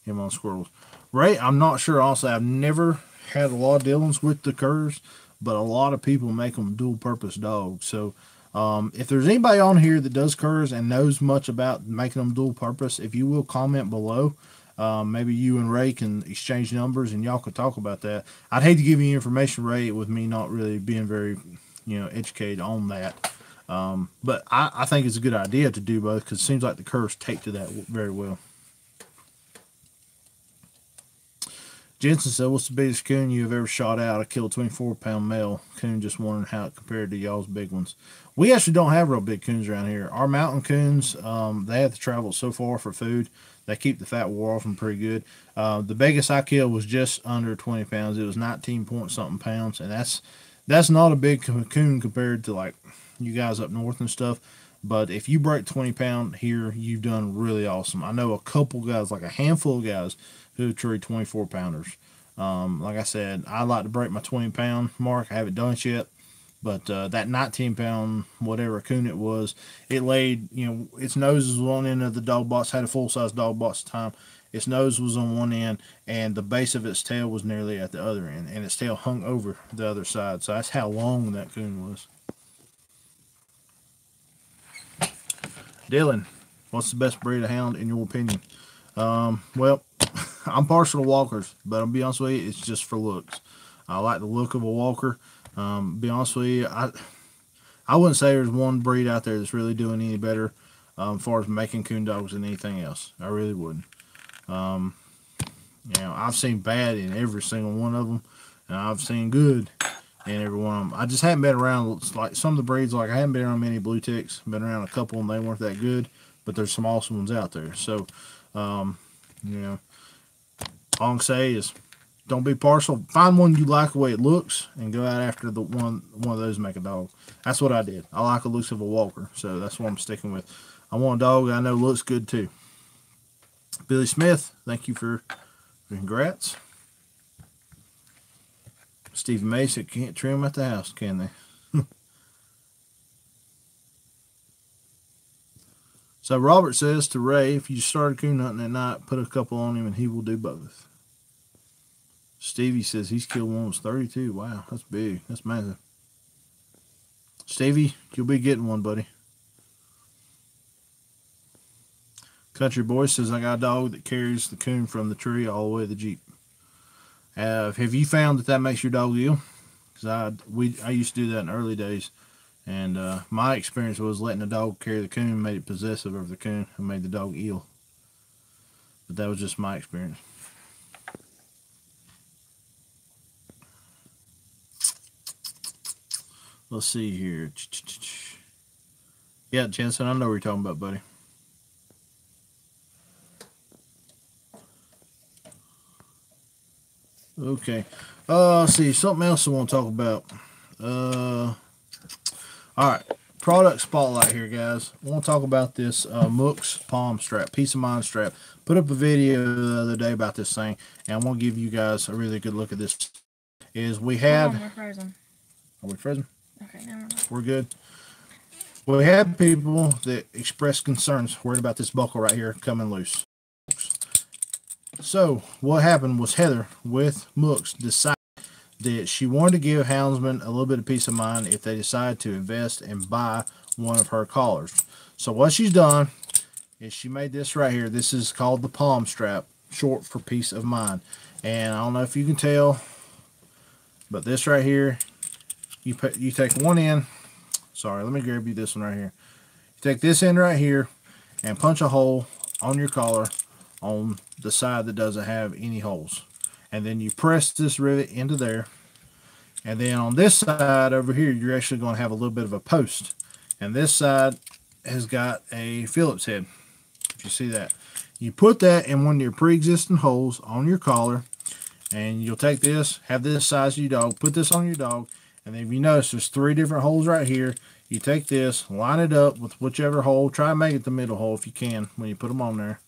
Speaker 1: him on squirrels? Ray, I'm not sure. Also, I've never had a lot of dealings with the curs, but a lot of people make them dual-purpose dogs. So, if there's anybody on here that does curs and knows much about making them dual-purpose, if you will comment below, maybe you and Ray can exchange numbers and y'all could talk about that. I'd hate to give you information, Ray, with me not really being very, educated on that. But I think it's a good idea to do both because it seems like the curs take to that very well. Jensen said, what's the biggest coon you have ever shot out? I killed a 24-pound male coon, just wondering how it compared to y'all's big ones. We actually don't have real big coons around here. Our mountain coons, they have to travel so far for food. They keep the fat wore off them pretty good. The biggest I killed was just under 20 pounds. It was 19-point-something pounds, and that's not a big coon compared to, like, you guys up north and stuff. But if you break 20 pound here, you've done really awesome. I know a couple guys, like a handful of guys, who tree 24 pounders. Like I said, I like to break my 20 pound mark. I haven't done it yet, but that 19 pound whatever coon it was, it laid, its nose was on one end of the dog box, had a full size dog box at the time. Its nose was on one end, and the base of its tail was nearly at the other end, and its tail hung over the other side. So that's how long that coon was. Dylan, what's the best breed of hound in your opinion? Well, I'm partial to walkers, but I'll be honest with you, it's just for looks. I like the look of a walker. Be honest with you, I wouldn't say there's one breed out there that's really doing any better as far as making coon dogs than anything else. I really wouldn't. You know, I've seen bad in every single one of them, and I've seen good in every one of them. I just haven't been around, like some of the breeds, like I haven't been around many blue ticks. Been around a couple and they weren't that good, but there's some awesome ones out there. So, you know, all I can say is don't be partial. Find one you like the way it looks and go out after the one of those to make a dog. That's what I did. I like the looks of a walker, so that's what I'm sticking with. I want a dog I know looks good too. Billy Smith, thank you for congrats. Stephen Mason can't trim at the house, can they? So Robert says to Ray, if you started coon hunting at night, put a couple on him and he will do both. Stevie says he's killed one was 32. Wow, that's big. That's massive. Stevie, you'll be getting one, buddy. Country Boy says I got a dog that carries the coon from the tree all the way to the Jeep. Have you found that makes your dog ill? Because I used to do that in early days, and my experience was letting the dog carry the coon made it possessive of the coon and made the dog ill. But that was just my experience. Let's see here. Yeah, Jensen, I know what you're talking about, buddy. Okay. Let's see. Something else I want to talk about. Alright. Product spotlight here, guys. I want to talk about this Mooks palm strap, Peace of Mind strap. Put up a video the other day about this thing, and I want to give you guys a really good look at this. We had...
Speaker 2: we're frozen.
Speaker 1: Are we frozen?
Speaker 2: Okay, now
Speaker 1: we're good. We had people that expressed concerns worried about this buckle right here coming loose. So what happened was Heather with Mooks decided that she wanted to give houndsmen a little bit of peace of mind if they decide to invest and buy one of her collars. So what she's done is she made this right here. This is called the palm strap, short for peace of mind. And I don't know if you can tell, but this right here, you take one end. Sorry, let me grab you this one right here. You take this end right here and punch a hole on your collar on the side that doesn't have any holes. And then you press this rivet into there. And then on this side over here, you're actually going to have a little bit of a post. And this side has got a Phillips head, if you see that. You put that in one of your pre-existing holes on your collar. And you'll take this, have this size of your dog, put this on your dog. And then if you notice, there's 3 different holes right here. You take this, line it up with whichever hole. Try and make it the middle hole if you can when you put them on there.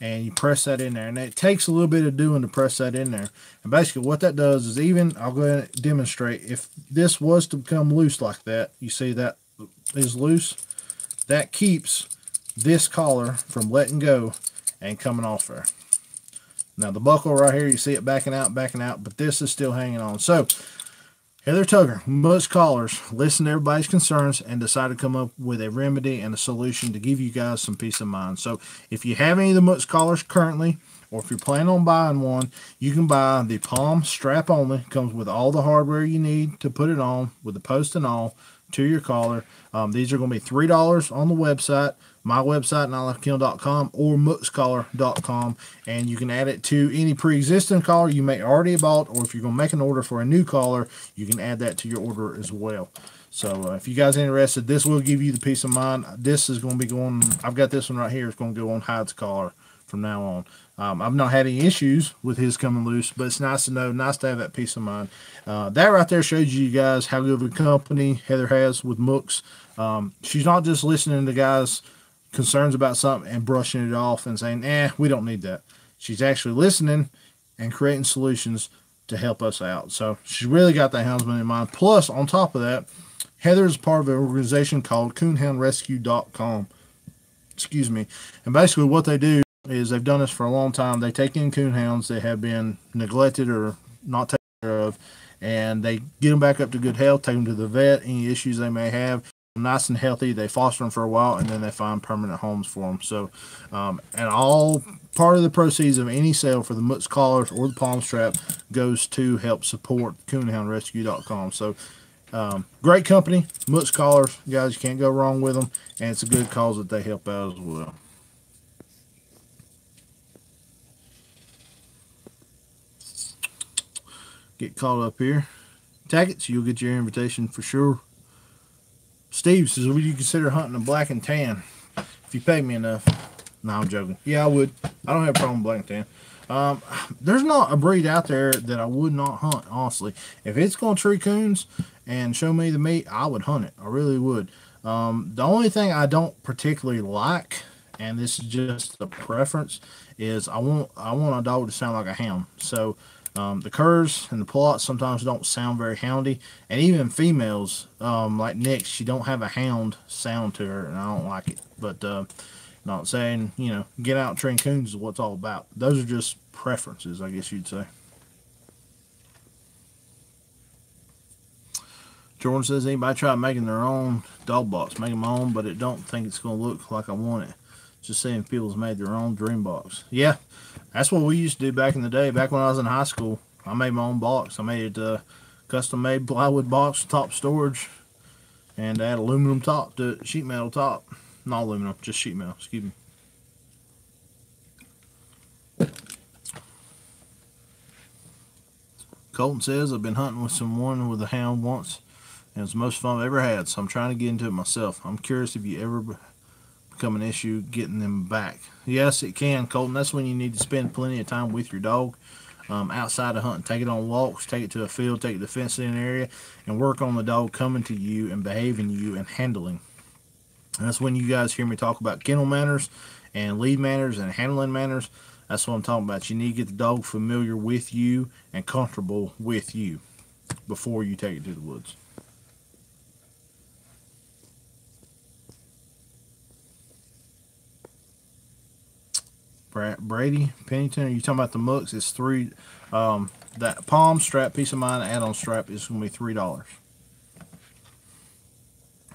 Speaker 1: And you press that in there. And it takes a little bit of doing to press that in there. And basically what that does is I'll go ahead and demonstrate. If this was to become loose like that, you see that is loose. That keeps this collar from letting go and coming off there. Now the buckle right here, you see it backing out, but this is still hanging on. So Heather Tugger, Mooks Collars, listened to everybody's concerns and decided to come up with a remedy and a solution to give you guys some peace of mind. So if you have any of the Mooks Collars currently, or if you're planning on buying one, you can buy the palm strap only. Comes with all the hardware you need to put it on, with the post and all, to your collar. These are going to be $3 on the website, my website, nightlifekennel.com, or mookscollar.com, and you can add it to any pre-existing collar you may already have bought, or if you're going to make an order for a new collar, you can add that to your order as well. So if you guys are interested, this will give you the peace of mind. This is going to be going, I've got this one right here. It's going to go on Hyde's collar from now on. I've not had any issues with his coming loose, but it's nice to know, nice to have that peace of mind. That right there shows you guys how good of a company Heather has with Mooks. She's not just listening to guys' concerns about something and brushing it off and saying, we don't need that. She's actually listening and creating solutions to help us out. So she's really got the houndsman in mind. Plus, on top of that, Heather is part of an organization called coonhoundrescue.com. Excuse me. And basically what they do is they've done this for a long time. They take in coon hounds that have been neglected or not taken care of, and they get them back up to good health, take them to the vet, any issues they may have, nice and healthy. They foster them for a while, and then they find permanent homes for them. So, and all part of the proceeds of any sale for the Mooks collars or the palm strap goes to help support coonhoundrescue.com. So, great company, Mooks collars, guys. You can't go wrong with them, and it's a good cause that they help out as well. get caught up here. Tag it so you'll get your invitation for sure. Steve says, would you consider hunting a black and tan if you pay me enough? No, I'm joking. Yeah, I would. I don't have a problem with black and tan. There's not a breed out there that I would not hunt, honestly. If it's going to tree coons and show me the meat, I would hunt it. I really would. The only thing I don't particularly like, and this is just a preference, is I want a dog to sound like a hound. So the curs and the plots sometimes don't sound very houndy, and even females like Nick, she don't have a hound sound to her, and I don't like it. But not saying, you know, get out and train coons is what it's all about. Those are just preferences, I guess you'd say. Jordan says, anybody try making their own dog box? Making my own, but it don't think it's going to look like I want it. Just saying people's made their own dream box. Yeah, that's what we used to do back in the day. Back when I was in high school, I made my own box. I made it a custom-made plywood box, top storage, and add aluminum top to it, sheet metal top. Not aluminum, just sheet metal, excuse me. Colton says, I've been hunting with someone with a hound once, and it's the most fun I've ever had, so I'm trying to get into it myself. I'm curious if you ever become an issue getting them back. Yes, it can, Colton. That's when you need to spend plenty of time with your dog outside of hunting. Take it on walks, take it to a field, take it to fenced-in area, and work on the dog coming to you and behaving you and handling. And that's when you guys hear me talk about kennel manners and lead manners and handling manners. That's what I'm talking about. You need to get the dog familiar with you and comfortable with you before you take it to the woods. Brady Pennington, are you talking about the Mooks? It's $3. That palm strap piece of mine add-on strap is going to be $3.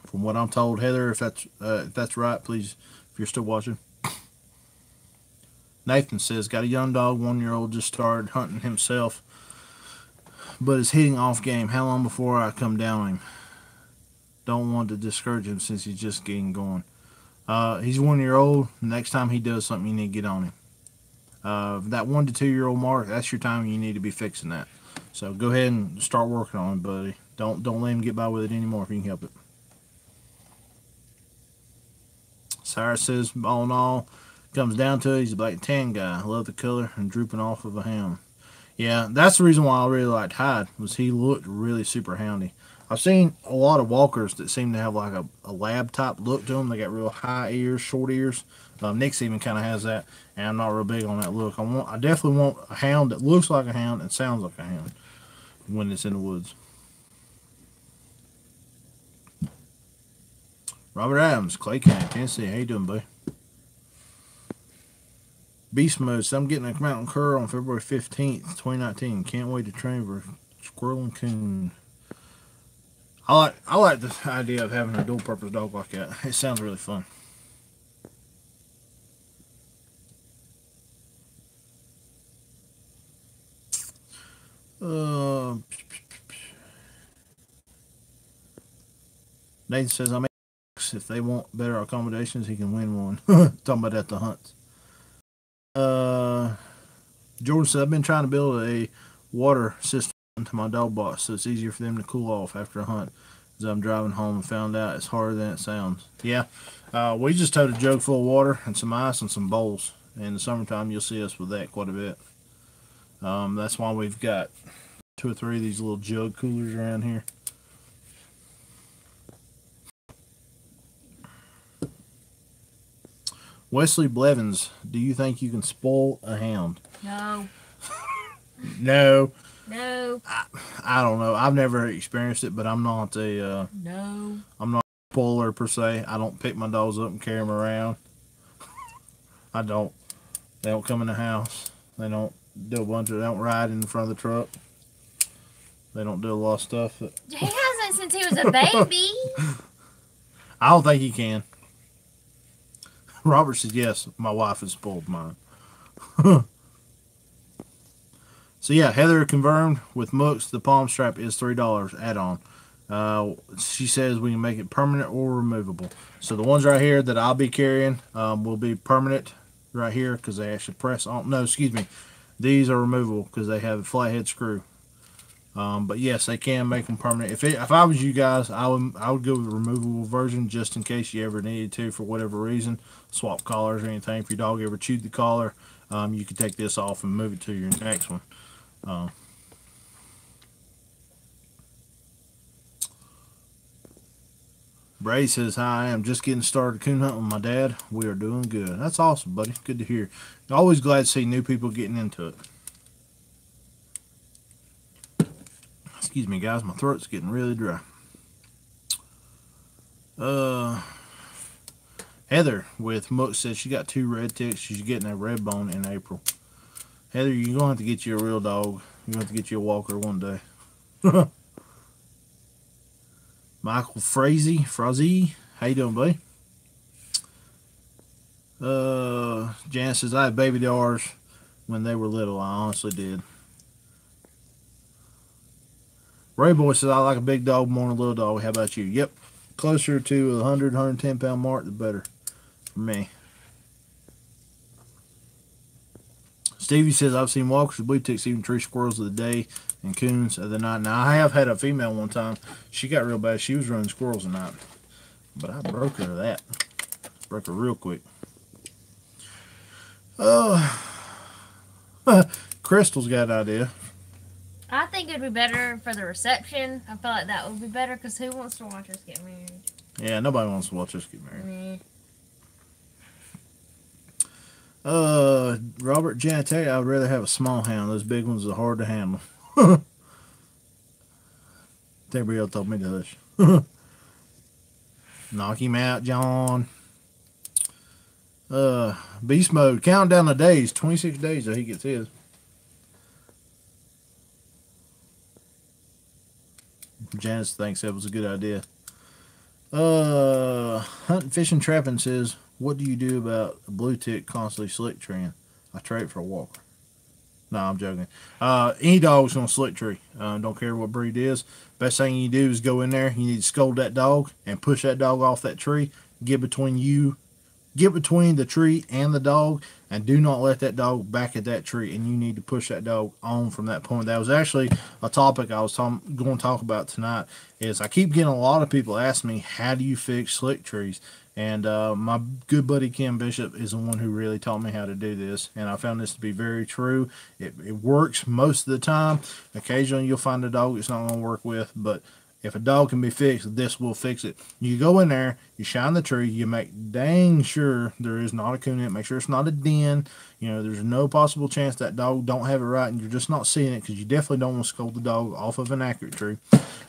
Speaker 1: From what I'm told, Heather, if that's right, please, if you're still watching. Nathan says, got a young dog, 1-year-old, just started hunting himself, but is hitting off game. How long before I come down on him? Don't want to discourage him since he's just getting going. He's 1-year-old. Next time he does something, you need to get on him. That 1 to 2-year-old mark, that's your time you need to be fixing that. So go ahead and start working on it, buddy. Don't let him get by with it anymore if you can help it. Cyrus says, all in all, comes down to it, he's a black and tan guy. I love the color and drooping off of a hound. Yeah, that's the reason why I really liked Hyde, was he looked really super houndy. I've seen a lot of walkers that seem to have like a lab type look to them. They got real high ears, short ears. Nick's even kind of has that, and I'm not real big on that look. I definitely want a hound that looks like a hound and sounds like a hound when it's in the woods. Robert Adams, Clay County, Tennessee. How you doing, buddy? Beast Mode. So I'm getting a mountain cur on February 15th, 2019. Can't wait to train for squirrel and coon. I like the idea of having a dual purpose dog like that. It sounds really fun. Nathan says, I'm if they want better accommodations, he can win one. Talking about at the hunts. Jordan said, I've been trying to build a water system into my dog box so it's easier for them to cool off after a hunt. As I'm driving home and found out it's harder than it sounds. Yeah, we just towed a jug full of water and some ice and some bowls. In the summertime, you'll see us with that quite a bit. That's why we've got 2 or 3 of these little jug coolers around here. Wesley Blevins, do you think you can spoil a hound?
Speaker 2: No.
Speaker 1: No.
Speaker 2: No.
Speaker 1: I don't know. I've never experienced it, but I'm not a
Speaker 2: no.
Speaker 1: I'm not a spoiler per se. I don't pick my dogs up and carry them around. I don't. They don't come in the house. They don't do a bunch of. They don't ride in front of the truck. They don't do a lot of stuff.
Speaker 2: He hasn't since he was a baby.
Speaker 1: I don't think he can. Robert says, yes, my wife has spoiled mine. So, yeah, Heather confirmed with Mooks, the palm strap is $3 add-on. She says we can make it permanent or removable. So, the ones right here that I'll be carrying will be permanent right here because they actually press on. No, excuse me. These are removable because they have a flathead screw. But yes, they can make them permanent. If I was you guys, I would go with the removable version just in case you ever needed to for whatever reason, swap collars or anything. If your dog ever chewed the collar, you can take this off and move it to your next one. Bray says, "Hi, I am just getting started coon hunting with my dad. We are doing good." That's awesome, buddy. Good to hear. Always glad to see new people getting into it. Excuse me, guys. My throat's getting really dry. Heather with Mooks says she got 2 red ticks. She's getting a red bone in April. Heather, you're going to have to get you a real dog. You're going to have to get you a walker one day. Michael Frazee, how you doing, buddy? Jan says, I had baby dogs when they were little. I honestly did. Ray Boy says, I like a big dog more than a little dog. How about you? Yep. Closer to the 100, 110 pound mark, the better for me. Stevie says, I've seen walkers with blue ticks, even tree squirrels of the day and coons of the night. Now, I have had a female one time. She got real bad. She was running squirrels at night. But I broke her of that. Broke her real quick. Crystal's got an idea.
Speaker 2: I think it'd be better for the reception. I feel like that would be better because who wants to watch us get married?
Speaker 1: Yeah, nobody wants to watch us get married. Robert Janetary, I'd rather have a small hound. Those big ones are hard to handle. Everybody else told me to hush. Knock him out, John. Beast mode. Count down the days. 26 days till he gets his. Janice thinks that was a good idea. Hunting, fishing, trapping says, what do you do about a blue tick constantly slick treeing? I trade for a walker. No, I'm joking. Any dog's gonna slick tree. Don't care what breed it is. Best thing you do is go in there. You need to scold that dog and push that dog off that tree. Get between the tree and the dog, and do not let that dog back at that tree. And you need to push that dog on from that point. That was actually a topic I was going to talk about tonight. Is I keep getting a lot of people ask me, how do you fix slick trees? And my good buddy Kim Bishop is the one who really taught me how to do this, and I found this to be very true. It works most of the time. Occasionally you'll find a dog it's not going to work with, but if a dog can be fixed, this will fix it. You go in there, you shine the tree, you make dang sure there is not a coon in it. Make sure it's not a den. You know, there's no possible chance that dog don't have it right, and you're just not seeing it because you definitely don't want to scold the dog off of an accurate tree.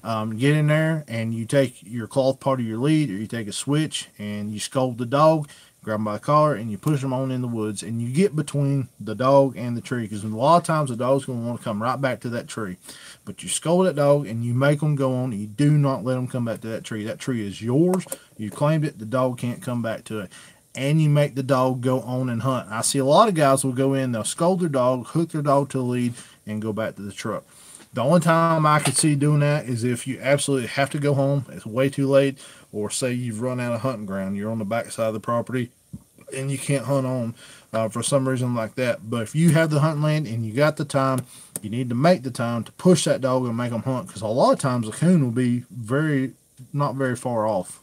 Speaker 1: Get in there, and you take your cloth part of your lead, or you take a switch, and you scold the dog, grab them by the collar, and you push them on in the woods, and you get between the dog and the tree, because a lot of times the dog's going to want to come right back to that tree. But you scold that dog, and you make them go on, and you do not let them come back to that tree. That tree is yours. You claimed it. The dog can't come back to it. And you make the dog go on and hunt. I see a lot of guys will go in, they'll scold their dog, hook their dog to the lead, and go back to the truck. The only time I could see doing that is if you absolutely have to go home, it's way too late, or say you've run out of hunting ground, you're on the back side of the property, and you can't hunt on for some reason like that. But if you have the hunting land and you got the time, you need to make the time to push that dog and make them hunt, because a lot of times a coon will be not very far off.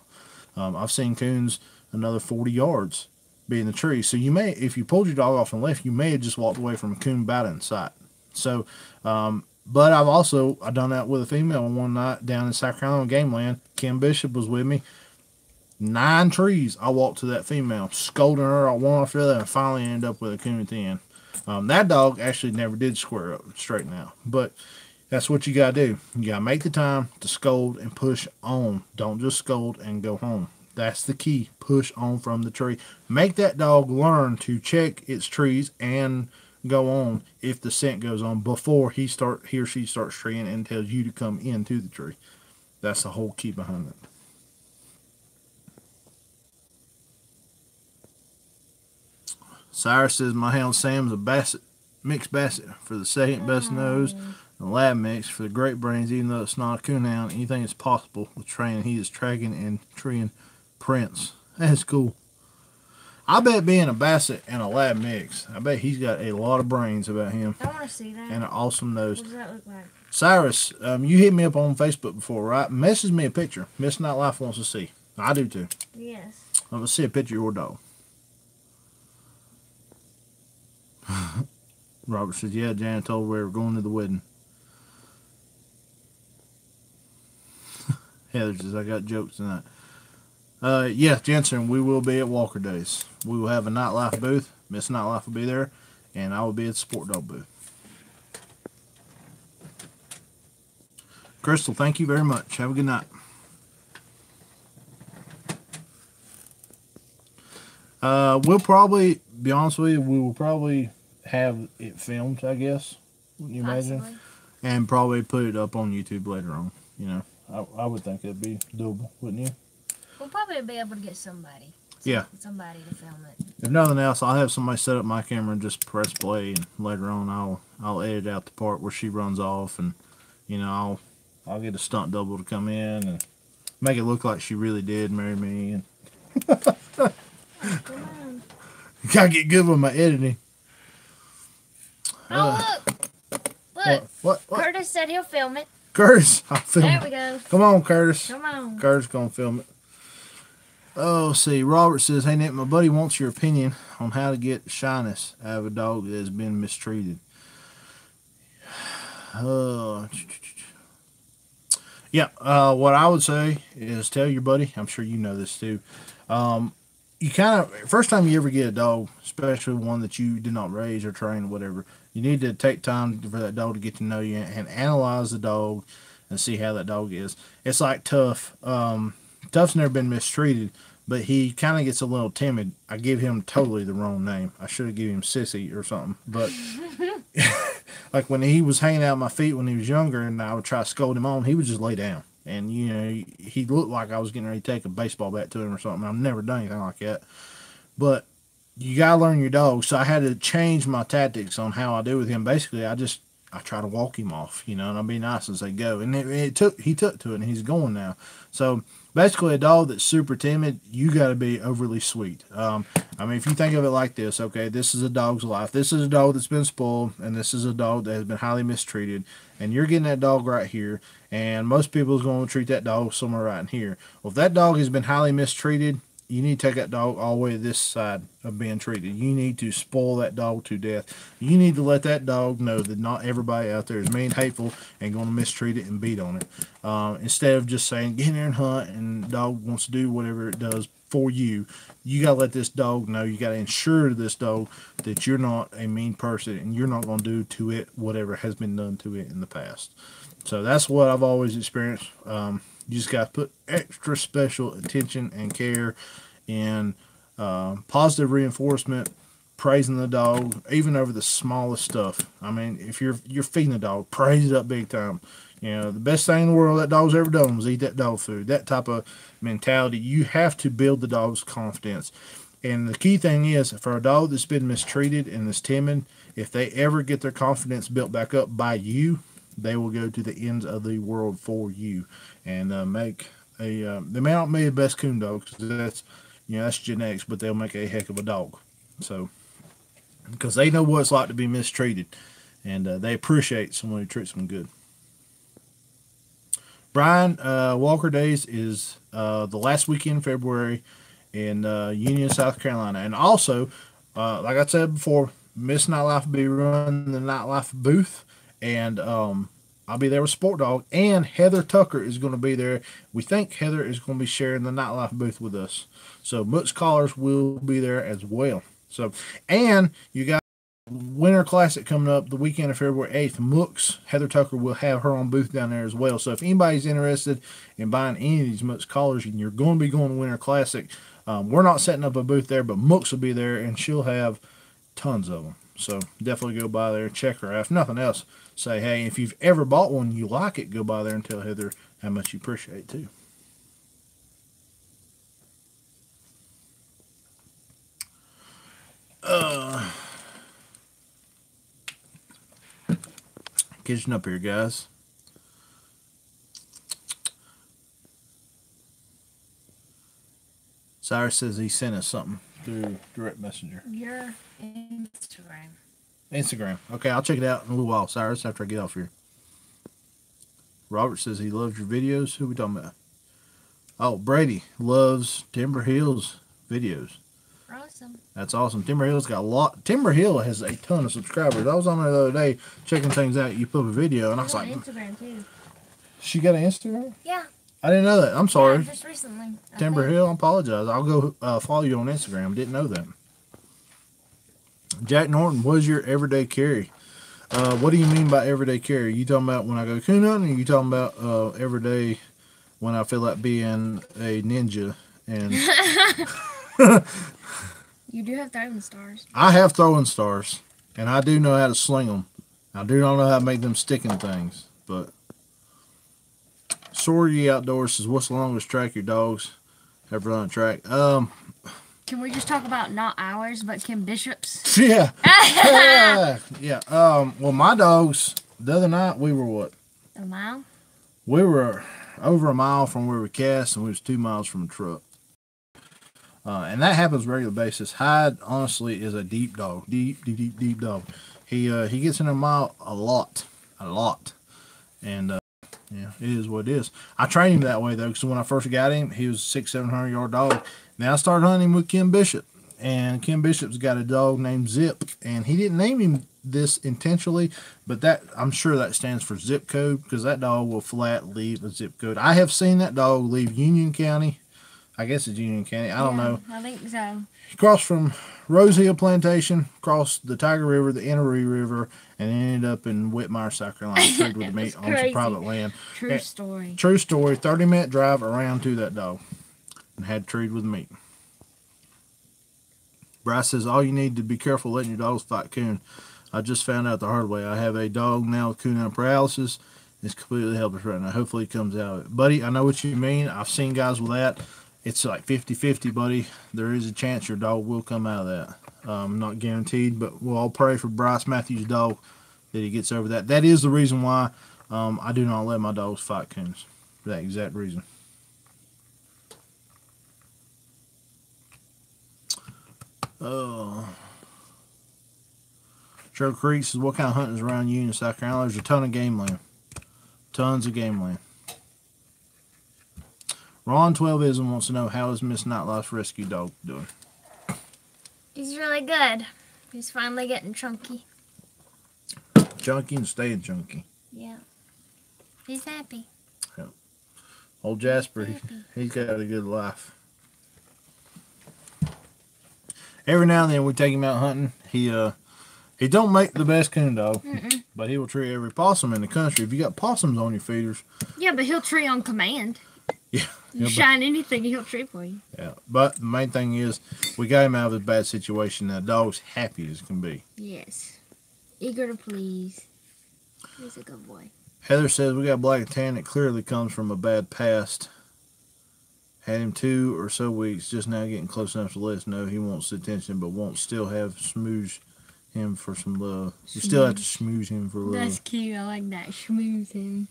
Speaker 1: I've seen coons another 40 yards be in the tree. So you may, if you pulled your dog off and left, you may have just walked away from a coon about in sight. So, but I've done that with a female one night down in South Carolina game land. Kim Bishop was with me. 9 trees I walked to that female, scolding her one after the other, and finally ended up with a coon at the end. That dog actually never did square up, straighten out. But that's what you got to do. You got to make the time to scold and push on. Don't just scold and go home. That's the key. Push on from the tree. Make that dog learn to check its trees and go on if the scent goes on before he or she starts treeing and tells you to come into the tree. That's the whole key behind it. Cyrus says, my hound Sam's a basset, mixed basset for the second best nose, and lab mix for the great brains, even though it's not a coon hound. Anything is possible with training. He is tracking and treeing prints. That's cool. I bet being a basset and a lab mix, I bet he's got a lot of brains about him.
Speaker 2: I want to see that.
Speaker 1: And an awesome nose.
Speaker 2: What does that look like?
Speaker 1: Cyrus, you hit me up on Facebook before, right? Message me a picture. Miss Nightlife wants to see. I do too.
Speaker 2: Yes.
Speaker 1: I want to see a picture of your dog. Robert says, yeah, Jan told her we were going to the wedding. Heather says, I got jokes tonight. Yeah, Jensen, we will be at Walker Days. We will have a Nightlife booth. Miss Nightlife will be there, and I will be at the Sport Dog booth. Crystal, thank you very much. Have a good night. We'll probably, be honest with you, we will probably have it filmed, I guess. Wouldn't you imagine?
Speaker 2: Possibly.
Speaker 1: And probably put it up on YouTube later on. You know, I would think it'd be doable, wouldn't you?
Speaker 2: We'll probably be able to get somebody.
Speaker 1: Yeah.
Speaker 2: Somebody to film it.
Speaker 1: If nothing else, I'll have somebody set up my camera and just press play, and later on I'll edit out the part where she runs off, and you know I'll get a stunt double to come in and make it look like she really did marry me. And
Speaker 2: Come on.
Speaker 1: gotta get good with my editing.
Speaker 2: Oh, look.
Speaker 1: What?
Speaker 2: Curtis said he'll film it.
Speaker 1: Curtis, I'll film
Speaker 2: There
Speaker 1: it.
Speaker 2: we go.
Speaker 1: Come on, Curtis.
Speaker 2: Come on.
Speaker 1: Curtis gonna film it. Oh, see, Robert says, hey, Nick, my buddy wants your opinion on how to get shyness out of a dog that has been mistreated. Yeah, what I would say is tell your buddy, I'm sure you know this too, you kind of, first time you ever get a dog, especially one that you did not raise or train or whatever, you need to take time for that dog to get to know you and analyze the dog and see how that dog is. It's like Tough. Tuff's never been mistreated, but he kind of gets a little timid. I give him totally the wrong name. I should have given him Sissy or something. But like when he was hanging out at my feet when he was younger and I would try to scold him on, he would just lay down. And, you know, he looked like I was getting ready to take a baseball bat to him or something. I've never done anything like that. But you got to learn your dog. So I had to change my tactics on how I do with him. Basically, I try to walk him off, you know, and I'll be nice as they go. And he took to it, and he's going now. So basically, a dog that's super timid, you got to be overly sweet. I mean, if you think of it like this, okay, this is a dog's life. This is a dog that's been spoiled, and this is a dog that has been highly mistreated. And you're getting that dog right here, and most people is going to treat that dog somewhere right in here. Well, if that dog has been highly mistreated, you need to take that dog all the way to this side of being treated. You need to spoil that dog to death. You need to let that dog know that not everybody out there is mean, hateful, and going to mistreat it and beat on it. Instead of just saying, get in there and hunt, and the dog wants to do whatever it does for you, you got to let this dog know. You got to ensure this dog that you're not a mean person, and you're not going to do to it whatever has been done to it in the past. So that's what I've always experienced. You just got to put extra special attention and care in positive reinforcement, praising the dog, even over the smallest stuff. I mean, if you're feeding the dog, praise it up big time. You know, the best thing in the world that dog's ever done was eat that dog food. That type of mentality. You have to build the dog's confidence. And the key thing is, for a dog that's been mistreated and is timid, if they ever get their confidence built back up by you, they will go to the ends of the world for you and make a. They may not be the best coon dog, because that's genetics, but they'll make a heck of a dog. So, because they know what it's like to be mistreated, and they appreciate someone who treats them good. Brian, Walker Days is the last weekend in February in Union, South Carolina, and also, like I said before, Miss Nightlife will be running the Nightlife booth. And I'll be there with Sport Dog, and Heather Tucker is going to be there. We think Heather is going to be sharing the Nightlife booth with us. So Mooks callers will be there as well. So, and you got Winter Classic coming up the weekend of February 8th. Mooks, Heather Tucker will have her own booth down there as well. So if anybody's interested in buying any of these Mooks collars, and you're going to be going to Winter Classic, we're not setting up a booth there, but Mooks will be there, and she'll have tons of them. So definitely go by there and check her out. If nothing else, say, hey, if you've ever bought one, you like it, go by there and tell Heather how much you appreciate it too. Kitchen up here, guys. Cyrus says he sent us something through direct messenger.
Speaker 2: Your Instagram.
Speaker 1: Instagram. Okay, I'll check it out in a little while, Cyrus, after I get off here. Robert says he loves your videos. Who we talking about? Oh, Brady loves Timber Hill's videos.
Speaker 2: Awesome.
Speaker 1: That's awesome. Timber Hill's got a lot. Timber Hill has a ton of subscribers. I was on there the other day checking things out. You put up a video, and I was like,
Speaker 2: Instagram too.
Speaker 1: She got an Instagram?
Speaker 2: Yeah.
Speaker 1: I didn't know that. I'm sorry.
Speaker 2: Yeah, just recently.
Speaker 1: Timber Hill, I apologize. I'll go follow you on Instagram. Didn't know that. Jack Norton, what is your everyday carry? What do you mean by everyday carry? You talking about when I go coon hunting, or you talking about every day when I feel like being a ninja? And
Speaker 2: you do have throwing stars.
Speaker 1: I have throwing stars, and I do know how to sling them. I do not know how to make them sticking things, but Sorry Outdoors says, what's the longest track your dogs have run a track?
Speaker 2: Can we just talk about not ours, but Kim Bishop's?
Speaker 1: Yeah. Yeah. Well, my dogs, the other night, we were what?
Speaker 2: A mile?
Speaker 1: We were over a mile from where we cast, and we was 2 miles from a truck. And that happens on a regular basis. Hyde, honestly, is a deep dog. Deep dog. He gets in a mile a lot. And, yeah, it is what it is. I trained him that way, though, because when I first got him, he was a 600-700 yard dog. Then I started hunting with Kim Bishop. And Kim Bishop's got a dog named Zip. And he didn't name him this intentionally, but that I'm sure that stands for zip code, because that dog will flat leave a zip code. I have seen that dog leave Union County. I guess it's Union County. I don't know.
Speaker 2: I think so.
Speaker 1: He crossed from Rose Hill Plantation, crossed the Tiger River, the Enoree River, and ended up in Whitmire, South Carolina, treed with me on some private land.
Speaker 2: True story.
Speaker 1: True story. 30-minute drive around to that dog, and had treed with me. Bryce says, all you need to be careful letting your dogs fight coon. I just found out the hard way. I have a dog now with coon paralysis. It's completely helpless right now. Hopefully it comes out of it. Buddy, I know what you mean. I've seen guys with that. It's like 50-50, buddy. There is a chance your dog will come out of that. Not guaranteed, but we'll all pray for Bryce Matthews' dog that he gets over that. That is the reason why I do not let my dogs fight coons. For that exact reason. Trail Creek says, what kind of hunting is around you in South Carolina? There's a ton of game land. Tons of game land. Ron 12ism wants to know, how is Miss Nightlife's rescue dog doing?
Speaker 2: He's really good. He's finally getting chunky.
Speaker 1: Chunky and staying chunky.
Speaker 2: Yeah. He's happy.
Speaker 1: Yeah. Old Jasper, he's got a good life. Every now and then we take him out hunting. He don't make the best coon dog, but he will tree every possum in the country. If you got possums on your feeders.
Speaker 2: Yeah, but he'll tree on command.
Speaker 1: Yeah.
Speaker 2: You shine anything, he'll tree for you.
Speaker 1: Yeah, but the main thing is we got him out of a bad situation. The dog's happy as can be.
Speaker 2: Yes. Eager to please. He's a good boy.
Speaker 1: Heather says, we got black and tan that clearly comes from a bad past. Had him 2 or so weeks, just now getting close enough to let us know he wants the attention, but won't still have smooze him for some love. You still have to schmooze him for love.
Speaker 2: That's cute. I like that. Schmooze him.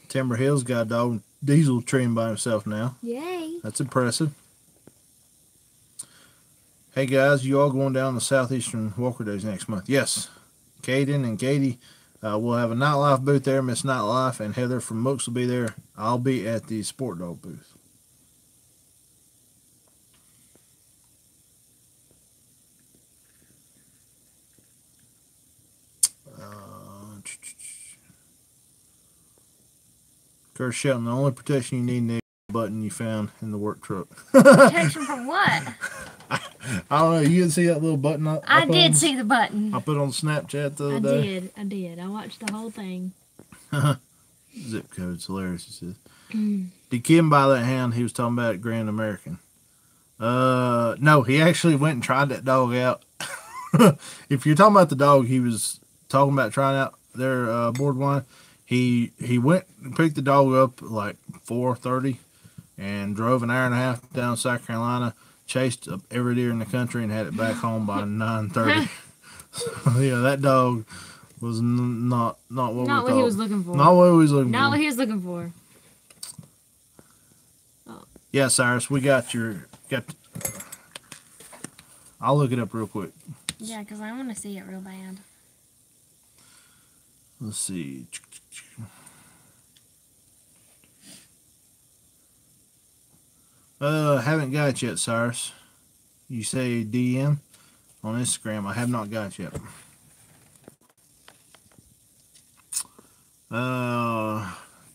Speaker 1: Timber Hill's got a dog. Diesel treeing by himself now.
Speaker 2: Yay.
Speaker 1: That's impressive. Hey guys, you all going down to Southeastern Walker Days next month? Yes. Caden and Katie will have a Nightlife booth there. Miss Nightlife and Heather from Mooks will be there. I'll be at the Sport Dog booth. Kurt Shelton, the only protection you need is the button you found in the work truck.
Speaker 2: Protection from what?
Speaker 1: I don't know. You didn't see that little button?
Speaker 2: I did see the button.
Speaker 1: I put on Snapchat the other day.
Speaker 2: I did. I watched the whole thing.
Speaker 1: Zip code's hilarious, he says. Did Kim buy that hound he was talking about at Grand American? No, he actually went and tried that dog out. If you're talking about the dog he was talking about trying out their board one, he went and picked the dog up like 4:30 and drove an hour and a half down South Carolina, chased up every deer in the country, and had it back home by 9:30. So, yeah, that dog was not what
Speaker 2: he was looking for.
Speaker 1: Not what he was looking for.
Speaker 2: Not what he was looking for.
Speaker 1: Oh. Yeah, Cyrus, we got. I'll look it up real quick.
Speaker 2: Yeah, because I want to see it real bad.
Speaker 1: Let's see. Haven't got it yet, Cyrus. You say DM on Instagram. I have not got it yet.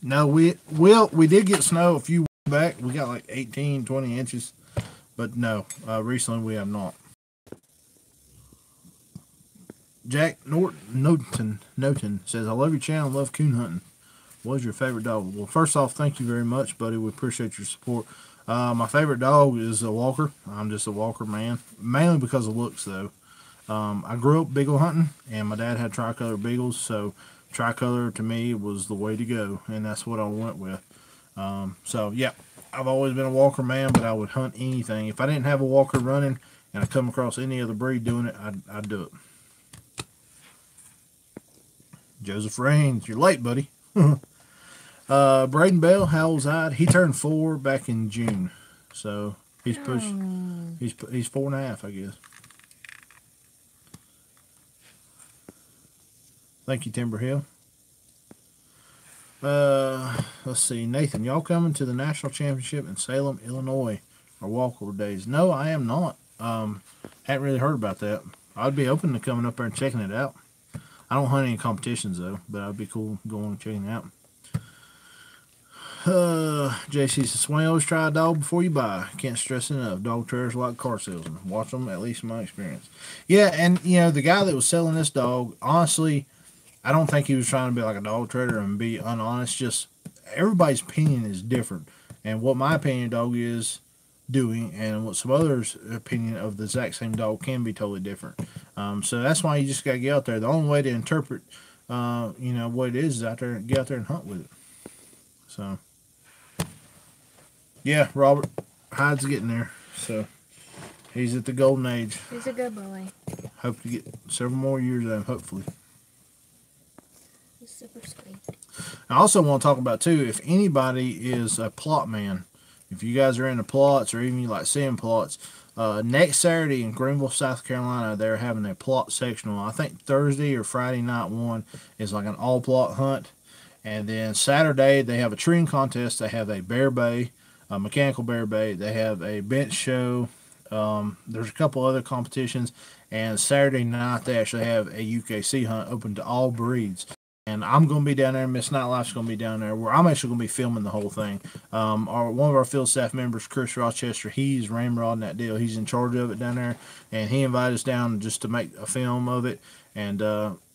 Speaker 1: No, we did get snow a few weeks back. We got like 18, 20 inches. But no, recently we have not. Jack Noten says, I love your channel, love coon hunting. What's your favorite dog? Well, first off, thank you very much, buddy. We appreciate your support. My favorite dog is a Walker. I'm just a Walker man, mainly because of looks, though. I grew up beagle hunting, and my dad had tricolor beagles, so tricolor to me was the way to go, and that's what I went with. So, yeah, I've always been a Walker man, but I would hunt anything. If I didn't have a Walker running and I come across any other breed doing it, I'd do it. Joseph Raines, you're late, buddy. Braden Bell, how old's that? He turned 4 back in June, so he's pushed. He's 4.5, I guess. Thank you, Timber Hill. Let's see, Nathan, y'all coming to the national championship in Salem, Illinois, or walkover days? No, I am not. Haven't really heard about that. I'd be open to coming up there and checking it out. I don't hunt any competitions though, but I'd be cool going and checking it out. JC says, Swain, always try a dog before you buy. Can't stress it enough. Dog trailers like car salesmen. Watch them, at least in my experience. Yeah, and you know, the guy that was selling this dog, honestly, I don't think he was trying to be like a dog trader and be unhonest. Just everybody's opinion is different. And what my opinion dog is doing and what some others' opinion of the exact same dog can be totally different. So that's why you just got to get out there. The only way to interpret, you know, what it is out there, get out there and hunt with it. So, yeah, Robert Hyde's getting there. So, he's at the golden age.
Speaker 2: He's a good boy.
Speaker 1: Hope to get several more years out of him, hopefully.
Speaker 2: He's super sweet.
Speaker 1: I also want to talk about, too, if anybody is a plot man, if you guys are into plots or even you like seeing plots, next Saturday in Greenville, South Carolina, they're having a plot sectional. I think Thursday or Friday night one is like an all plot hunt. And then Saturday, they have a treeing contest. They have a bear bay, a mechanical bear bay. They have a bench show. There's a couple other competitions. And Saturday night, they actually have a UKC hunt open to all breeds. And I'm going to be down there. Miss Nightlife's going to be down there, where I'm actually going to be filming the whole thing. One of our field staff members, Chris Rochester, he's ramrodding that deal. He's in charge of it down there. And he invited us down just to make a film of it. And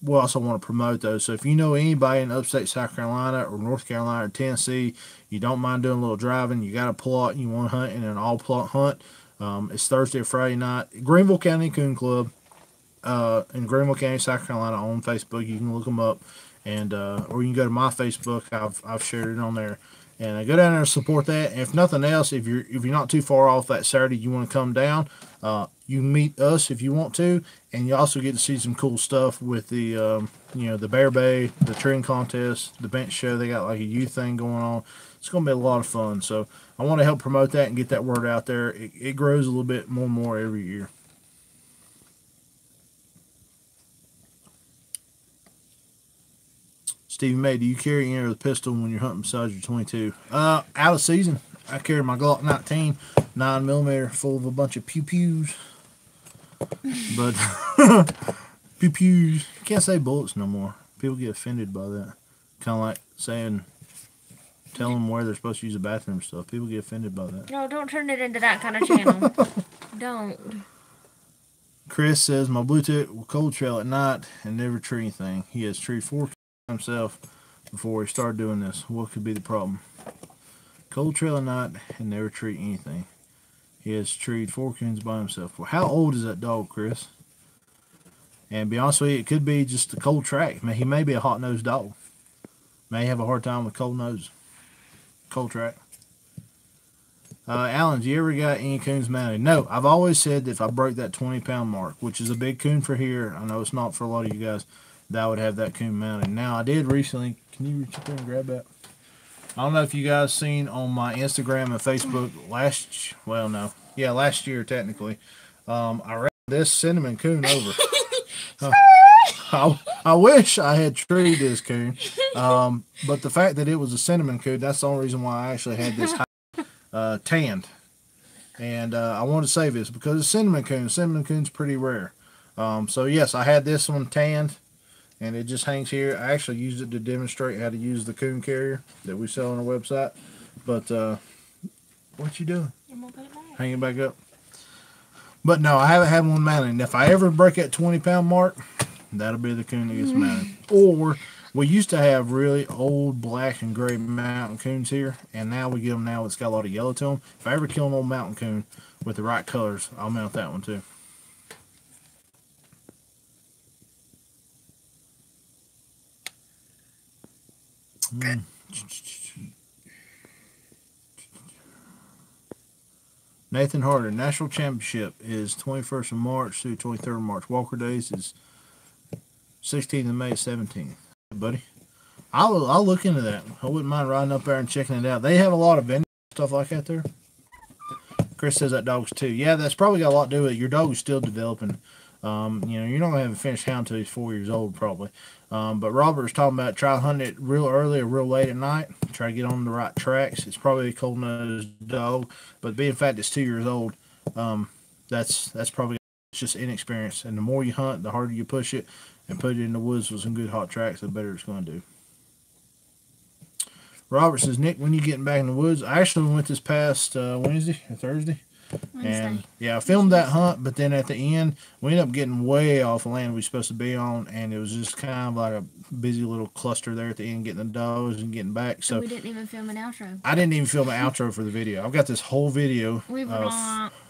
Speaker 1: we also want to promote those. So if you know anybody in upstate South Carolina or North Carolina or Tennessee, you don't mind doing a little driving, you got a plot, and you want to hunt in an all-plot hunt, it's Thursday or Friday night. Greenville County Coon Club in Greenville County, South Carolina on Facebook. You can look them up. And or you can go to my Facebook. I've shared it on there, and go down there and support that. And if nothing else, if you're not too far off that Saturday, you want to come down. You can meet us if you want to, and you also get to see some cool stuff with the you know, the bear bay, the treeing contest, the bench show. They got like a youth thing going on. It's going to be a lot of fun. So I want to help promote that and get that word out there. It grows a little bit more and more every year. Stevie May, do you carry any of the pistol when you're hunting besides your 22? Out of season, I carry my Glock 19, 9mm, full of a bunch of pew-pews. But, pew-pews. Can't say bullets no more. People get offended by that. Kind of like saying, telling them where they're supposed to use the bathroom and stuff. People get offended by that.
Speaker 2: No, don't turn it into that kind of channel. Don't.
Speaker 1: Chris says, my blue tick will cold trail at night and never tree anything. He has treed 4 himself before he started doing this. What could be the problem? Cold trail at night and never treat anything. He has treed 4 coons by himself. Well, how old is that dog, Chris? And be honest with you, it could be just a cold track. He may be a hot-nosed dog. May have a hard time with cold nose. Cold track. Alan, you ever got any coons mounted? No, I've always said that if I broke that 20-pound mark, which is a big coon for here, I know it's not for a lot of you guys, that I would have that coon mounted. Now, I did recently, can you reach up there and grab that? I don't know if you guys seen on my Instagram and Facebook last year technically, I ran this cinnamon coon over. I wish I had treed this coon, but the fact that it was a cinnamon coon, that's the only reason why I actually had this tanned. And I wanted to save this because it's cinnamon coon. Cinnamon coon's pretty rare. So yes, I had this one tanned, and it just hangs here. I actually used it to demonstrate how to use the coon carrier that we sell on our website. But what you doing?
Speaker 2: I'm gonna put it back.
Speaker 1: Hang it back up. But no, I haven't had one mounted. And if I ever break that 20-pound mark, that'll be the coon that gets mounted. Or we used to have really old black and gray mountain coons here, and now we get them now. It's got a lot of yellow to them. If I ever kill an old mountain coon with the right colors, I'll mount that one too. Nathan Harder, National Championship is 21st of March through 23rd of March. Walker Days is 16th of May, 17th. Buddy, I'll look into that. I wouldn't mind riding up there and checking it out. They have a lot of vending stuff like that there. Chris says that dog's too. Yeah, that's probably got a lot to do with it. Your dog is still developing. You're not going to have a finished hound until he's 4 years old, probably. But Robert's talking about try hunting it real early or real late at night. Try to get on the right tracks. It's probably a cold-nosed dog, but being fact it's 2 years old, that's probably just inexperience. And the more you hunt, the harder you push it and put it in the woods with some good hot tracks, the better it's going to do. Robert says, Nick, when you getting back in the woods? I actually went this past Wednesday or Thursday. And yeah, I filmed that hunt, but then at the end, we ended up getting way off the land we were supposed to be on, and it was just kind of like a busy little cluster there at the end, getting the does and getting back. So
Speaker 2: we didn't even film an outro.
Speaker 1: I didn't even film an outro for the video. I've got this whole video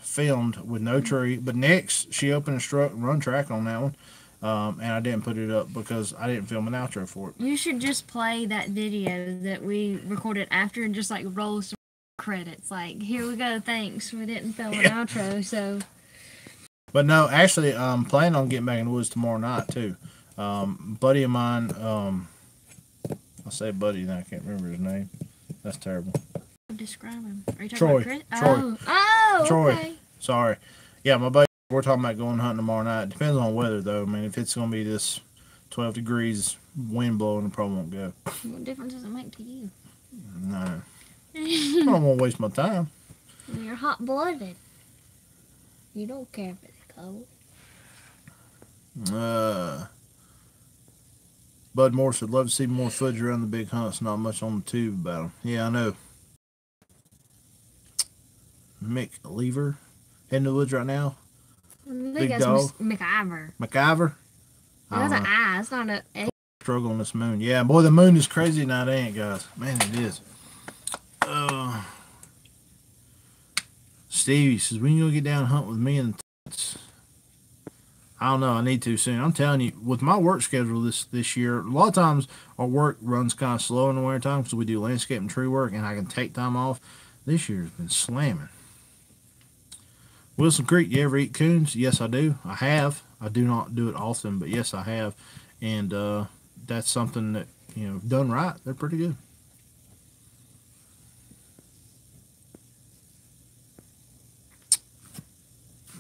Speaker 1: filmed with no tree, but next she opened a struck and run track on that one, and I didn't put it up because I didn't film an outro for it.
Speaker 2: You should just play that video that we recorded after and just like roll some credits, like, here we go, thanks, we didn't film an outro. So
Speaker 1: but no, actually I'm planning on getting back in the woods tomorrow night too. Buddy of mine, I'll say buddy now, I can't remember his name, that's terrible.
Speaker 2: Describe him. Are you talking
Speaker 1: Troy.
Speaker 2: about Chris?
Speaker 1: Troy.
Speaker 2: Oh,
Speaker 1: Troy.
Speaker 2: okay.
Speaker 1: Sorry. Yeah, my buddy, we're talking about going hunting tomorrow night. Depends on weather though. I mean, if it's going to be this 12 degrees wind blowing, I probably won't go.
Speaker 2: What difference does it make to you?
Speaker 1: No. I don't want to waste my time.
Speaker 2: You're hot-blooded. You don't care if it's cold.
Speaker 1: Bud Morris would love to see more footage around the big hunts. Not much on the tube about them. Yeah, I know. Mick Lever heading to the woods right now.
Speaker 2: Big dog. McIver.
Speaker 1: McIver.
Speaker 2: That's an I. It's not a.
Speaker 1: Struggle on this moon. Yeah, boy, the moon is crazy tonight, ain't it, guys? Man, it is. Stevie says, when you gonna get down and hunt with me and I don't know, I need to soon. I'm telling you, with my work schedule this year, a lot of times our work runs kind of slow in the winter time because we do landscape and tree work and I can take time off. This year's been slamming. Wilson Creek, you ever eat coons? Yes, I do. I have. I do not do it often, but yes, I have. And that's something that, done right, they're pretty good.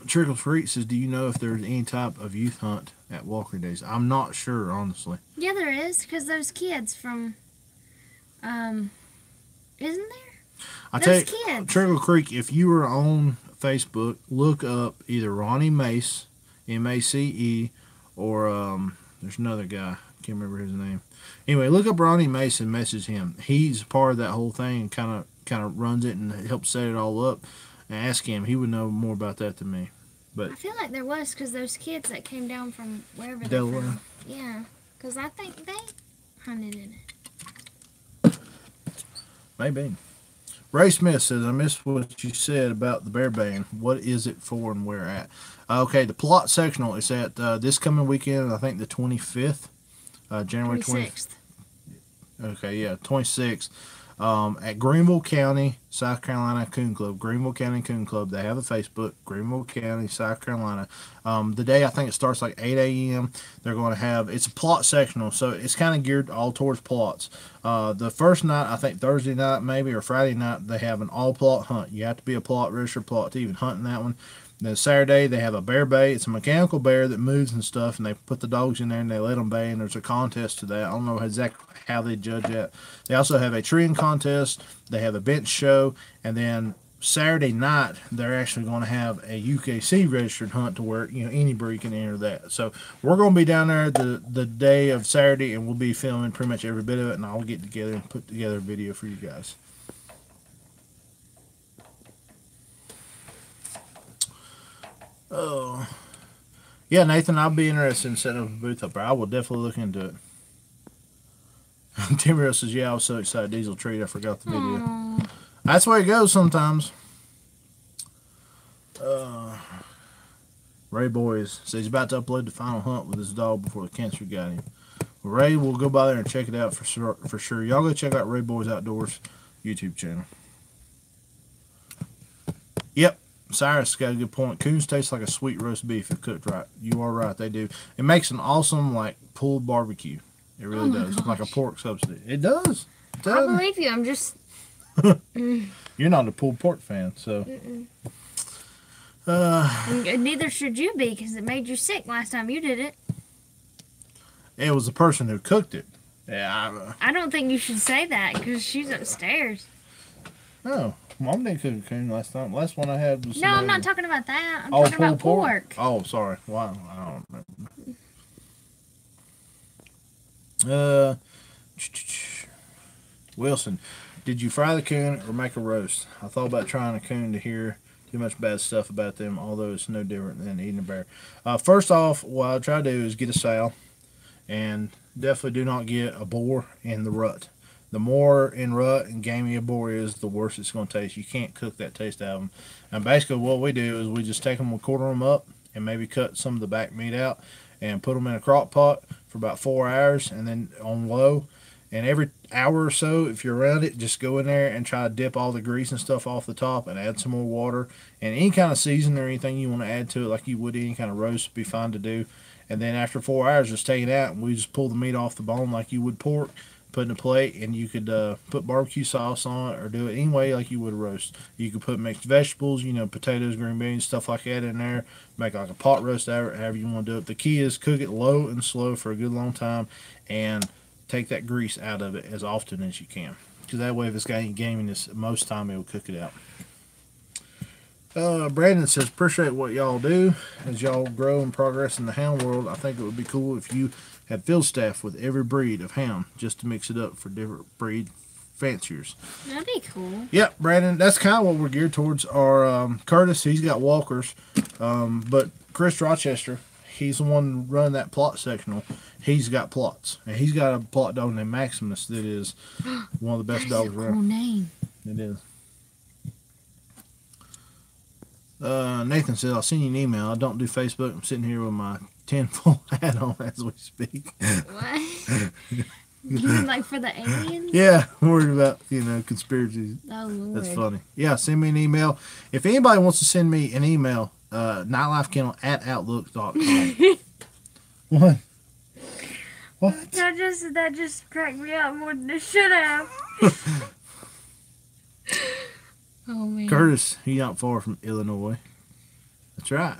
Speaker 1: Trickle Freak says, do you know if there's any type of youth hunt at Walker Days? I'm not sure, honestly.
Speaker 2: Yeah, there is, because those kids from, isn't there?
Speaker 1: I tell you, kids. Trickle Creek, if you were on Facebook, look up either Ronnie Mace, M-A-C-E, or there's another guy, can't remember his name. Anyway, look up Ronnie Mace and message him. He's part of that whole thing and kind of runs it and helps set it all up. And ask him. He would know more about that than me. But
Speaker 2: I feel like there was, because those kids that came down from wherever
Speaker 1: Delaware.
Speaker 2: they're from. Yeah, because I think they hunted in it.
Speaker 1: Maybe. Ray Smith says, I missed what you said about the bear band. What is it for and where at? Okay, the plot sectional is at this coming weekend, I think the 25th. January 26th. Okay, yeah, 26th. At Greenville County, South Carolina Coon Club. Greenville County Coon Club. They have a Facebook. Greenville County, South Carolina. The day, I think it starts like 8 a.m. They're going to have, it's a plot sectional, so it's kind of geared all towards plots. The first night, I think Thursday night maybe, or Friday night, they have an all plot hunt. You have to be a plot registered plot to even hunt in that one. Then Saturday they have a bear bay. It's a mechanical bear that moves and stuff, and they put the dogs in there and they let them bay. And there's a contest to that. I don't know exactly how they judge that. They also have a treeing contest. They have a bench show, and then Saturday night they're actually going to have a UKC registered hunt to where any breed can enter that. So we're going to be down there the day of Saturday, and we'll be filming pretty much every bit of it, and I'll get together and put together a video for you guys. Oh, yeah, Nathan, I'll be interested in setting up a booth up there. I will definitely look into it. Timmy says, "Yeah, I was so excited. Diesel treat. I forgot the video."
Speaker 2: Aww.
Speaker 1: That's where it goes sometimes. Ray Boys says he's about to upload the final hunt with his dog before the cancer got him. Well, Ray, we'll go by there and check it out for sure. Y'all go check out Ray Boys Outdoors YouTube channel. Yep. Cyrus got a good point. Coons taste like a sweet roast beef if cooked right. You are right, they do. It makes an awesome pulled barbecue. It really does.
Speaker 2: Gosh.
Speaker 1: Like a pork substitute. It does. It
Speaker 2: I
Speaker 1: does.
Speaker 2: believe you. I'm just.
Speaker 1: You're not a pulled pork fan, so.
Speaker 2: And neither should you be, because it made you sick last time you did it.
Speaker 1: It was the person who cooked it. Yeah.
Speaker 2: I don't think you should say that, because she's upstairs.
Speaker 1: Oh, Mom didn't cook a coon last time. Last one I had was.
Speaker 2: No, I'm not talking about that. I'm talking about
Speaker 1: pulled
Speaker 2: pork.
Speaker 1: Oh, sorry. Wow, I don't remember. Wilson, did you fry the coon or make a roast? I thought about trying a coon to hear too much bad stuff about them, although it's no different than eating a bear. First off, what I try to do is get a sow, and definitely do not get a boar in the rut. The more in rut and gamey a boar is, the worse it's going to taste. You can't cook that taste out of them. And basically what we do is we just take them and quarter them up and maybe cut some of the back meat out and put them in a crock pot for about 4 hours and then on low. And every hour or so, if you're around it, just go in there and try to dip all the grease and stuff off the top and add some more water. And any kind of seasoning or anything you want to add to it, like you would any kind of roast, would be fine to do. And then after 4 hours, just take it out and we just pull the meat off the bone like you would pork. Put in a plate, and you could put barbecue sauce on it or do it any way like you would a roast. You could put mixed vegetables, potatoes, green beans, stuff like that in there. Make like a pot roast, however you want to do it. The key is cook it low and slow for a good long time and take that grease out of it as often as you can. Because that way, if it's got any gaminess, most time it will cook it out. Brandon says, appreciate what y'all do as y'all grow and progress in the hound world. I think it would be cool if you had field staff with every breed of hound just to mix it up for different breed fanciers.
Speaker 2: That'd be cool.
Speaker 1: Yep, Brandon, that's kind of what we're geared towards. Our Curtis, he's got walkers, but Chris Rochester, he's the one running that plot sectional. He's got plots, and he's got a plot dog named Maximus that is one of the best dogs around.
Speaker 2: Cool name.
Speaker 1: It is. Nathan says, I'll send you an email. I don't do Facebook. I'm sitting here with my tinfoil hat on as we speak.
Speaker 2: What? You mean like for the aliens?
Speaker 1: Yeah, I'm worried about, conspiracies.
Speaker 2: Oh, Lord.
Speaker 1: That's funny. Yeah, send me an email. If anybody wants to send me an email, nightlifekennel@outlook.com. What? What?
Speaker 2: That just cracked me up more than it should have. Oh, man.
Speaker 1: Curtis, he's not far from Illinois. That's right.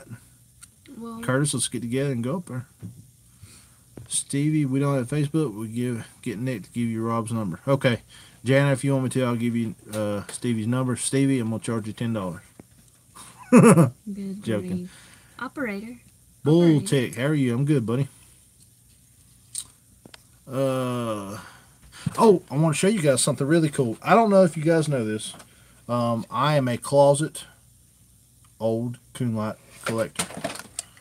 Speaker 2: Well,
Speaker 1: Curtis, let's get together and go up there. Stevie, we don't have Facebook. We get Nick to give you Rob's number. Okay, Jana, if you want me to, I'll give you Stevie's number. Stevie, I'm gonna charge you $10.
Speaker 2: good.
Speaker 1: Joking.
Speaker 2: Grief. Operator.
Speaker 1: Bull Tick, how are you? I'm good, buddy. Oh, I want to show you guys something really cool. I don't know if you guys know this. I am a closet old coonlight collector.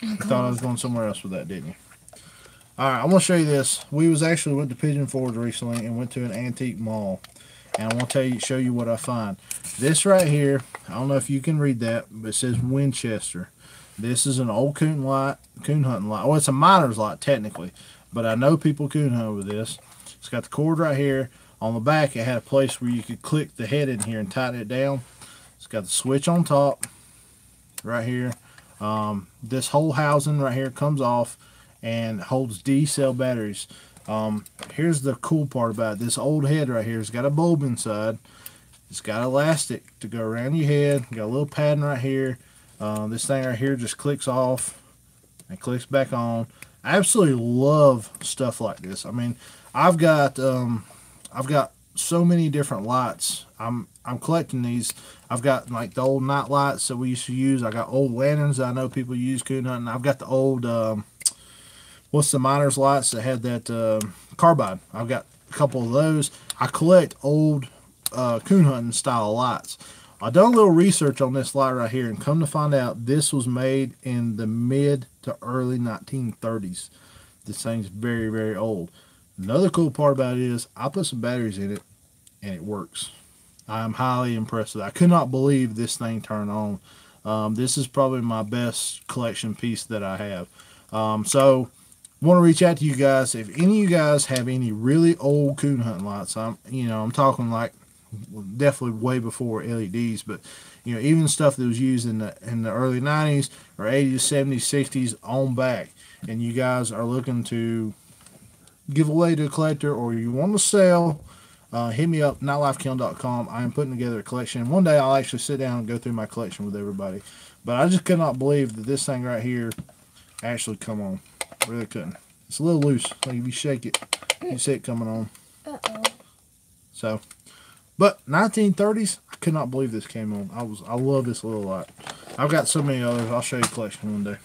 Speaker 1: You thought I was going somewhere else with that, didn't you? Alright, I'm going to show you this. We went to Pigeon Forge recently and went to an antique mall. And I want to show you what I find. This right here, I don't know if you can read that, but it says Winchester. This is an old coon hunting light. Well, it's a miner's light technically, but I know people coon hunt with this. It's got the cord right here. On the back, it had a place where you could click the head in here and tighten it down. It's got the switch on top right here. This whole housing right here comes off and holds D-cell batteries. Here's the cool part about it. This old head right here has got a bulb inside. It's got elastic to go around your head. Got a little padding right here. This thing right here just clicks off and clicks back on. I absolutely love stuff like this. I mean, I've got so many different lights. I'm collecting these. I've got like the old night lights that we used to use. I got old lanterns that I know people use coon hunting. I've got the old what's the miners lights that had that carbide. I've got a couple of those. I collect old coon hunting style lights. I done a little research on this light right here, and come to find out, this was made in the mid to early 1930s. This thing's very, very old. Another cool part about it is I put some batteries in it, and it works. I'm highly impressed with it. I could not believe this thing turned on. This is probably my best collection piece that I have. So, want to reach out to you guys. If any of you guys have any really old coon hunting lights, I'm talking like definitely way before LEDs, but even stuff that was used in the early 90s or 80s, 70s, 60s on back, and you guys are looking to give away to a collector or you want to sell, hit me up, nightlifekilling.com. I am putting together a collection. One day I'll actually sit down and go through my collection with everybody, but I just could not believe that this thing right here actually come on. Really couldn't. It's a little loose. Like if you shake it, you see it coming on. So, but 1930s, I could not believe this came on. I love this little light. I've got so many others. I'll show you a collection one day.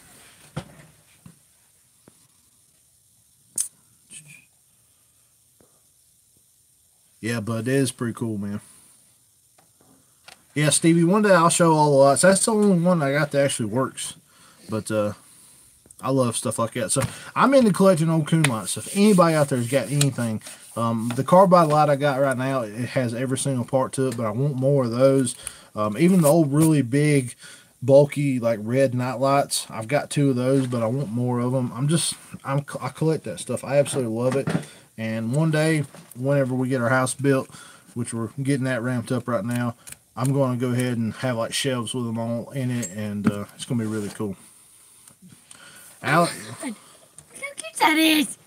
Speaker 1: Yeah, but it is pretty cool, man. Yeah, Stevie, one day I'll show all the lights. That's the only one I got that actually works. But I love stuff like that. So I'm into collecting old coon lights. So if anybody out there's got anything, the carbide light I got right now, it has every single part to it, but I want more of those. Even the old really big, bulky, like red night lights, I've got 2 of those, but I want more of them. I collect that stuff. I absolutely love it. And one day, whenever we get our house built, which we're getting that ramped up right now, I'm going to go ahead and have like shelves with them all in it, and it's going to be really cool. Alex,
Speaker 2: look how cute that is.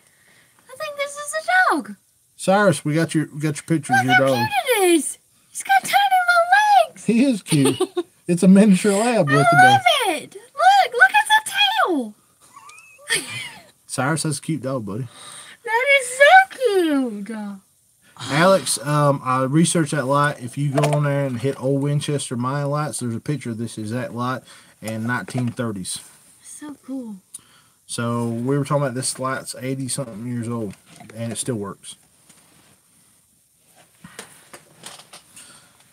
Speaker 2: I think this is a dog.
Speaker 1: Cyrus, we got your picture of your dog.
Speaker 2: Look how cute it is. He's got tiny little legs.
Speaker 1: He is cute. It's a miniature lab looking
Speaker 2: I
Speaker 1: dog.
Speaker 2: love it. Look at the tail.
Speaker 1: Cyrus has a cute dog, buddy.
Speaker 2: That is so cute.
Speaker 1: Alex, I researched that light. If you go on there and hit old Winchester Mine lights, there's a picture of this exact light in 1930s.
Speaker 2: So cool.
Speaker 1: So we were talking about this light's 80-something years old, and it still works.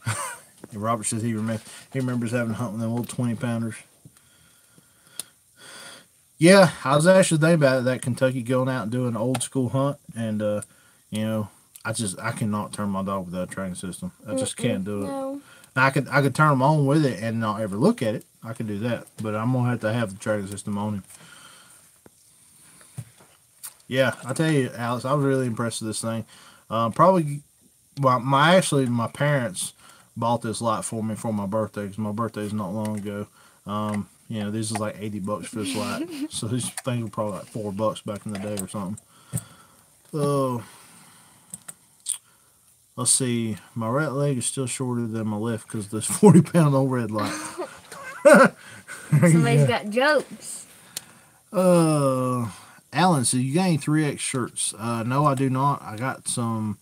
Speaker 1: And Robert says he remembers having to hunt with them old 20-pounders. Yeah, I was actually thinking about it, that Kentucky going out and doing an old school hunt, and I cannot turn my dog without a tracking system. I just can't do it.
Speaker 2: No.
Speaker 1: Now, I could turn him on with it and not ever look at it. I could do that, but I'm gonna have to have the tracking system on him. Yeah, I tell you, Alex, I was really impressed with this thing. Probably, well, my parents bought this light for me for my birthday, because my birthday is not long ago. This is like $80 for this light. So these things were probably like $4 back in the day or something. Let's see. My right leg is still shorter than my left because this 40-pound old red light.
Speaker 2: Somebody's got jokes.
Speaker 1: Alan, so you got any 3X shirts? No, I do not. I got some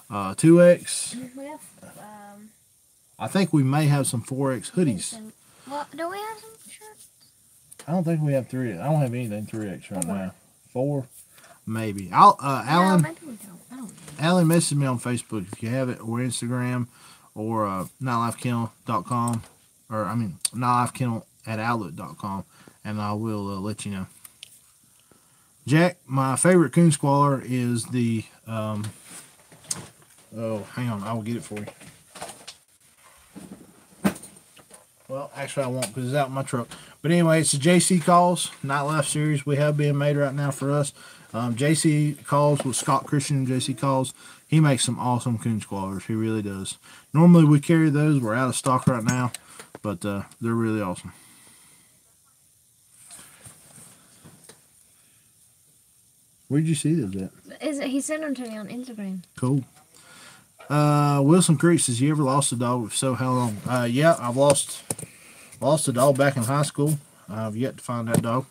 Speaker 1: 2X.
Speaker 2: Well,
Speaker 1: I think we may have some 4X hoodies.
Speaker 2: Well, do we have some shirts?
Speaker 1: I don't think we have 3X. I don't have anything 3X right now. 4? Maybe. Alan,
Speaker 2: No, maybe we don't. I don't know.
Speaker 1: Alan, message me on Facebook if you have it, or Instagram, or nightlifekennel.com, or nightlifekennel@outlook.com, and I will let you know. Jack, my favorite coon squaller is the, hang on, I will get it for you. Well, actually I won't because it's out in my truck. But anyway, it's the JC Calls Nightlife series we have being made right now for us. JC Calls with Scott Christian and JC Calls. He makes some awesome coon squallers. He really does. Normally we carry those. We're out of stock right now, but they're really awesome. Where'd you see those at?
Speaker 2: He sent them to me on Instagram.
Speaker 1: Cool. Wilson Creek says, you ever lost a dog? If so, how long? Yeah, I've lost Lost a dog back in high school. I've yet to find that dog.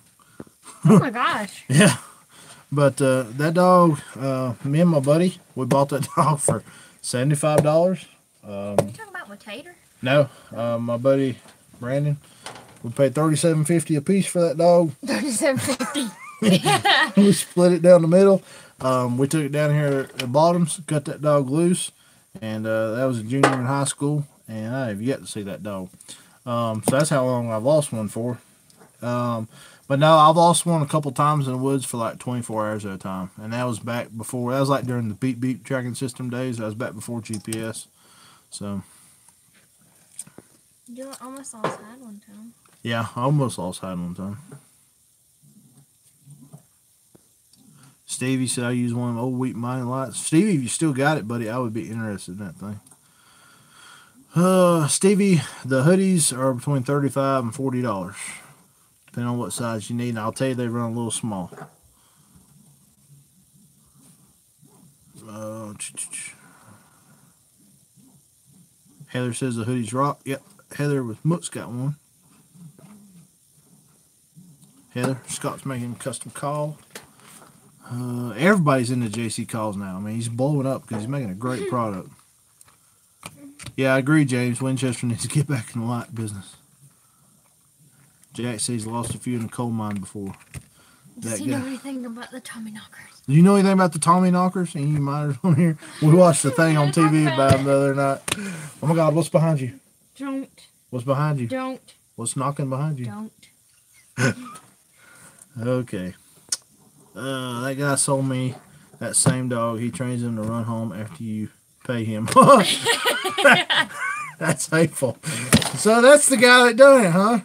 Speaker 2: Oh my gosh.
Speaker 1: Yeah. But that dog, me and my buddy, we bought that dog for $75.
Speaker 2: You talking about with Tater?
Speaker 1: No, my buddy Brandon, we paid $37.50 a piece for that dog.
Speaker 2: $37.50.
Speaker 1: We split it down the middle. We took it down here at Bottoms, cut that dog loose, and that was a junior in high school, and I have yet to see that dog. So that's how long I've lost one for. But no, I've lost one a couple times in the woods for like 24 hours at a time, and that was back before. That was like during the beep beep tracking system days. That was back before GPS. So
Speaker 2: You almost lost Hyde one time.
Speaker 1: yeah, I almost lost Hyde one time. Stevie said I use one of them old wheat mining lights. Stevie, if you still got it, buddy, I would be interested in that thing. Stevie, the hoodies are between $35 and $40, depending on what size you need. And I'll tell you, they run a little small. Heather says the hoodies rock. Yep, Heather with Mooks got one. Heather, Scott's making a custom call. Everybody's into JC calls now. I mean, he's blowing up because he's making a great product. Yeah, I agree, James. Winchester needs to get back in the light business. Jack says he's lost a few in the coal mine before.
Speaker 2: Does he know anything about the Tommy knockers?
Speaker 1: Do you know anything about the Tommy knockers? Any of you miners on here? We watched the thing on TV about them the other night. Oh my God, what's behind you?
Speaker 2: Don't.
Speaker 1: What's behind you?
Speaker 2: Don't.
Speaker 1: What's knocking behind you?
Speaker 2: Don't.
Speaker 1: Okay. That guy sold me that same dog. He trains him to run home after you pay him. That's hateful. So that's the guy that done it, huh?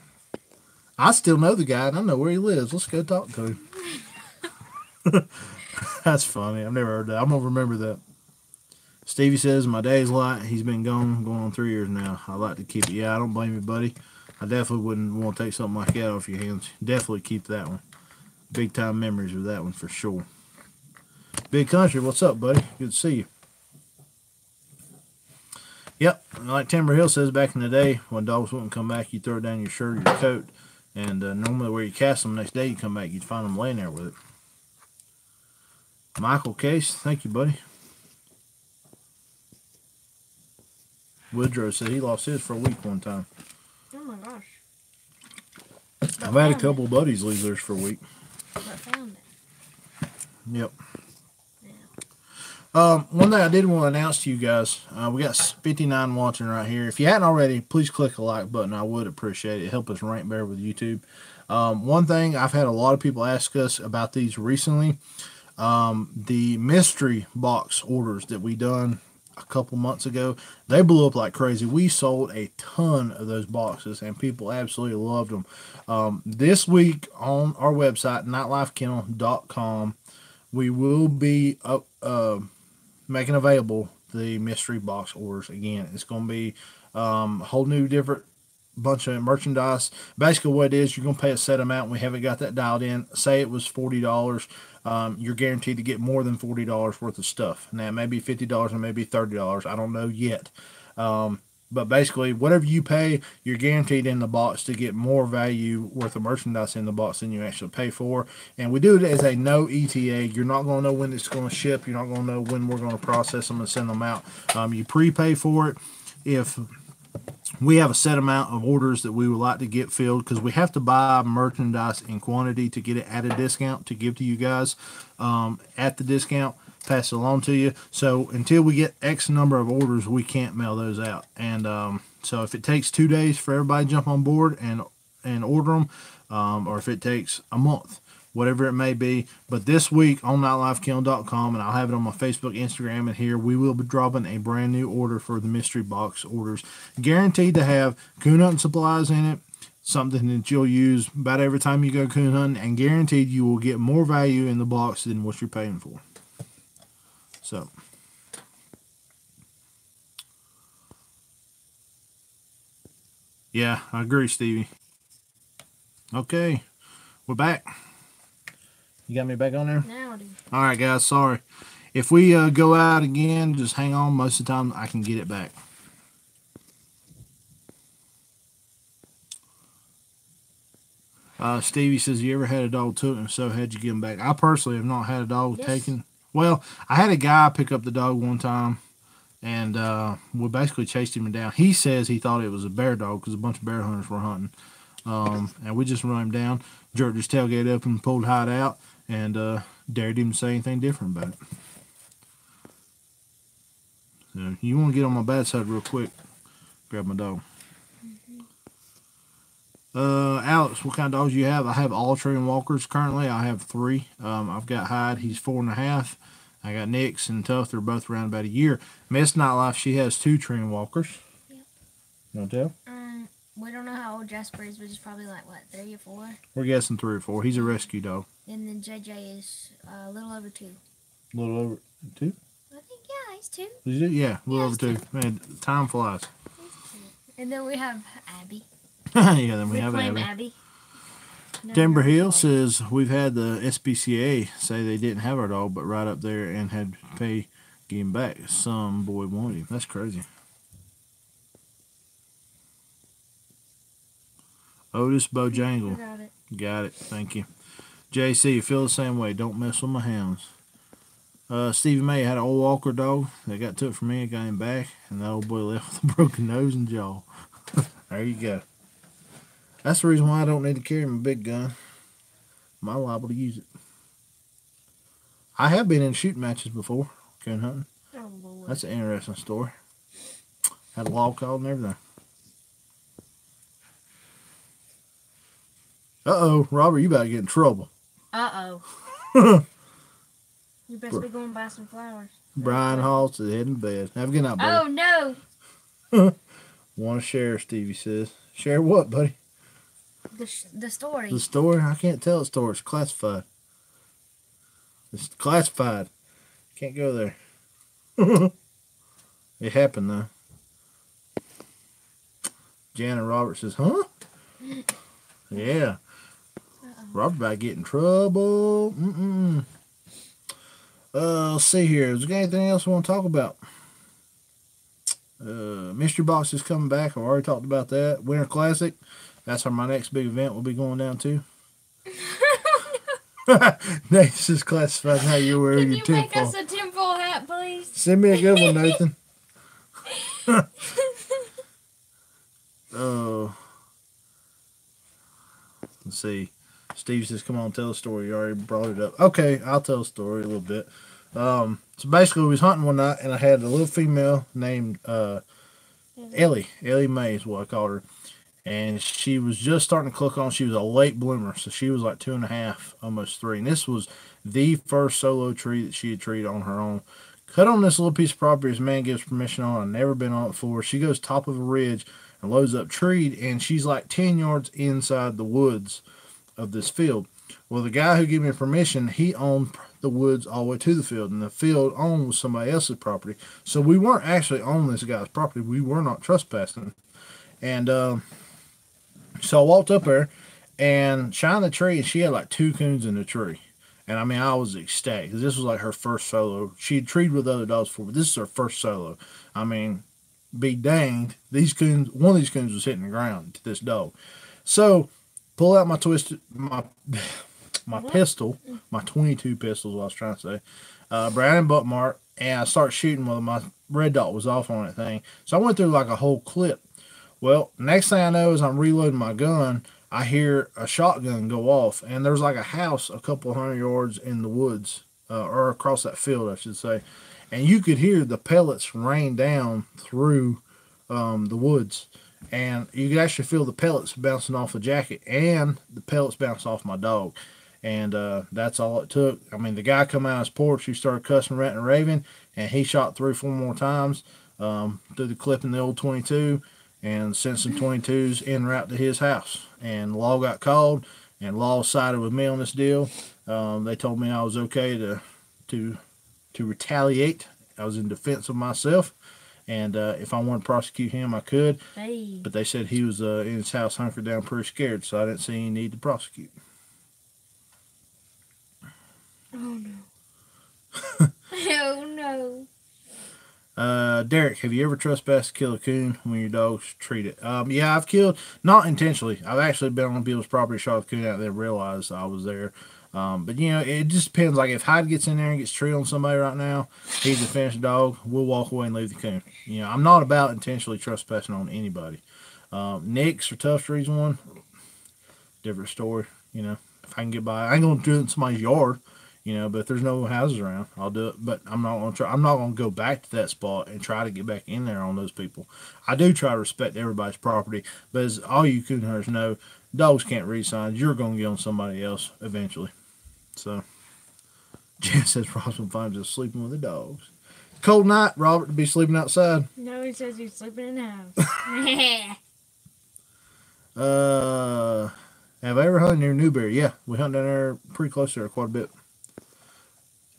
Speaker 1: I still know the guy and I know where he lives. Let's go talk to him. That's funny. I've never heard that. I'm going to remember that. Stevie says, my dad's light. He's been gone going on 3 years now. I like to keep it. Yeah, I don't blame you, buddy. I definitely wouldn't want to take something like that off your hands. Definitely keep that one. Big time memories of that one for sure. Big Country, what's up, buddy? Good to see you. Yep, like Timber Hill says, back in the day, when dogs wouldn't come back, you throw it down your shirt or your coat, and normally where you cast them, next day you come back, you'd find them laying there with it. Michael Case, thank you, buddy. Woodrow said he lost his for a week one time.
Speaker 2: Oh my gosh.
Speaker 1: I've had a couple of buddies lose theirs for a week.
Speaker 2: But found it.
Speaker 1: Yep.
Speaker 2: Yeah.
Speaker 1: One thing I did want to announce to you guys, we got 59 watching right here. If you hadn't already, please click the like button. I would appreciate it. Help us rank better with YouTube. One thing, I've had a lot of people ask us about these recently. The mystery box orders that we done a couple months ago, they blew up like crazy. We sold a ton of those boxes and people absolutely loved them. This week on our website, nightlifekennel.com, we will be making available the mystery box orders again. It's going to be a whole new different bunch of merchandise. Basically what it is, you're going to pay a set amount. We haven't got that dialed in. Say it was $40. You're guaranteed to get more than $40 worth of stuff. Now it may be $50 and maybe $30. I don't know yet. But basically, whatever you pay, you're guaranteed in the box to get more value worth of merchandise in the box than you actually pay for. And we do it as a no ETA. You're not going to know when it's going to ship. You're not going to know when we're going to process them and send them out. You prepay for it. If we have a set amount of orders that we would like to get filled, because we have to buy merchandise in quantity to get it at a discount to give to you guys at the discount, pass it along to you. So until we get X number of orders, we can't mail those out. And so if it takes 2 days for everybody to jump on board and order them, or if it takes a month, whatever it may be. But this week on nightlifekennel.com, and I'll have it on my Facebook, Instagram, and here, we will be dropping a brand new order for the mystery box orders. Guaranteed to have coon hunting supplies in it, something that you'll use about every time you go coon hunting, and guaranteed you will get more value in the box than what you're paying for. So, yeah, I agree, Stevie. Okay, we're back. You got me back on there?
Speaker 2: Now, dude.
Speaker 1: All right, guys, sorry. If we go out again, just hang on. Most of the time, I can get it back. Stevie says, you ever had a dog took, and if so, how'd you get him back? I personally have not had a dog taken. Well, I had a guy pick up the dog one time, and we basically chased him down. He says he thought it was a bear dog because a bunch of bear hunters were hunting. And we just run him down, jerked his tailgate open, pulled Hide out, and dared him to say anything different about it. So you want to get on my bad side real quick, grab my dog. Alex, what kind of dogs do you have? I have all trained walkers currently. I have 3. I've got Hyde, he's 4.5. I got Nix and Tough, they're both around about a year. Miss Nightlife, she has 2 trained walkers.
Speaker 2: Yep.
Speaker 1: You want to tell?
Speaker 2: We don't know how old Jasper is, but he's probably like, what, 3 or 4?
Speaker 1: We're guessing 3 or 4. He's a rescue dog.
Speaker 2: And then JJ is a little over 2.
Speaker 1: A little over 2?
Speaker 2: I think, yeah, he's 2.
Speaker 1: Is it? Yeah, a little over 2. Man, time flies.
Speaker 2: And then we have Abby.
Speaker 1: Yeah, then we have
Speaker 2: Abby.
Speaker 1: Abby. Timber Hill says, we've had the SPCA say they didn't have our dog, but right up there and had to pay get him back. Some boy wanted him. That's crazy. Otis Bojangle. Got it. Thank you. JC, you feel the same way. Don't mess with my hounds. Stevie May had an old Walker dog. They got took from me and got him back, and that old boy left with a broken nose and jaw. There you go. That's the reason why I don't need to carry my big gun. I'm liable to use it. I have been in shooting matches before, coon hunting.
Speaker 2: Oh, Lord.
Speaker 1: That's an interesting story. Had a log called and everything. Uh-oh, Robert, you about to get in trouble.
Speaker 2: Uh-oh. You best be going to buy some flowers.
Speaker 1: Brian Hall says, head in bed. Have a good night, buddy.
Speaker 2: Oh, no.
Speaker 1: Want to share, Stevie says. Share what, buddy?
Speaker 2: The story.
Speaker 1: The story? I can't tell the story. It's classified. It's classified. Can't go there. It happened, though. Janet Roberts says, huh? Yeah. Robert about to get in trouble. Let's see here. Is there anything else we want to talk about? Mystery Box is coming back. I've already talked about that. Winter Classic. That's how my next big event will be going down to. Nathan is classified how you wear your tinfoil.
Speaker 2: Can you make us a tinfoil hat, please?
Speaker 1: Send me a good one, Nathan. Let's see. Steve says, come on, tell a story. You already brought it up. Okay, I'll tell a story a little bit. So basically, we was hunting one night, and I had a little female named Ellie. Ellie Mae is what I called her. And she was just starting to click on. She was a late bloomer, so she was like 2.5, almost 3. And this was the first solo tree that she had treed on her own. Cut on this little piece of property as man gives permission on. I've never been on it before. She goes top of a ridge and loads up treed, and she's like 10 yards inside the woods of this field. Well, the guy who gave me permission, he owned the woods all the way to the field, and the field owned was somebody else's property. So we weren't actually on this guy's property. We were not trespassing. And so I walked up there and shined the tree, and she had like 2 coons in the tree. And I mean, I was ecstatic because this was like her first solo. She had treed with other dogs before, but this is her first solo. I mean, be danged, these coons, one of these coons was hitting the ground to this dog. So pull out my pistol, my 22 pistols, what I was trying to say, Brown and butt mark, and I start shooting while my red dot was off on that thing. So I went through like a whole clip. Well, next thing I know is I'm reloading my gun, I hear a shotgun go off, and there's like a house a couple 100 yards in the woods, or across that field, I should say. And you could hear the pellets rain down through the woods. And you could actually feel the pellets bouncing off the jacket, and the pellets bounced off my dog. And that's all it took. I mean, the guy come out of his porch, he started cussing, ranting, and raving, and he shot 3 or 4 more times through the clip in the old 22, and sent some 22s en route to his house. And law got called, and law sided with me on this deal. They told me I was okay to retaliate. I was in defense of myself, and if I wanted to prosecute him, I could.
Speaker 2: Hey.
Speaker 1: But they said he was in his house hunkered down pretty scared, so I didn't see any need to prosecute.
Speaker 2: Oh, no. Oh, no.
Speaker 1: Derek, have you ever trespassed to kill a coon when your dogs treat it? Yeah, I've killed, not intentionally. I've actually been on people's property, shot a coon out there, realized I was there. But you know, it just depends. Like if Hyde gets in there and gets treed on somebody right now, he's a finished dog. We'll walk away and leave the coon. You know, I'm not about intentionally trespassing on anybody. Nick's or Tough Trees one, different story. You know, if I can get by, I ain't gonna do it in somebody's yard. You know, but if there's no houses around, I'll do it. But I'm not gonna try. I'm not gonna go back to that spot and try to get back in there on those people. I do try to respect everybody's property, but as all you coon hunters know, dogs can't read signs. You're gonna get on somebody else eventually. So, Jen says Robin finds us sleeping with the dogs. Cold night, Robert, to be sleeping outside.
Speaker 2: No, he says he's sleeping in the house.
Speaker 1: Have I ever hunted near Newberry? Yeah, we hunt down there pretty close there quite a bit.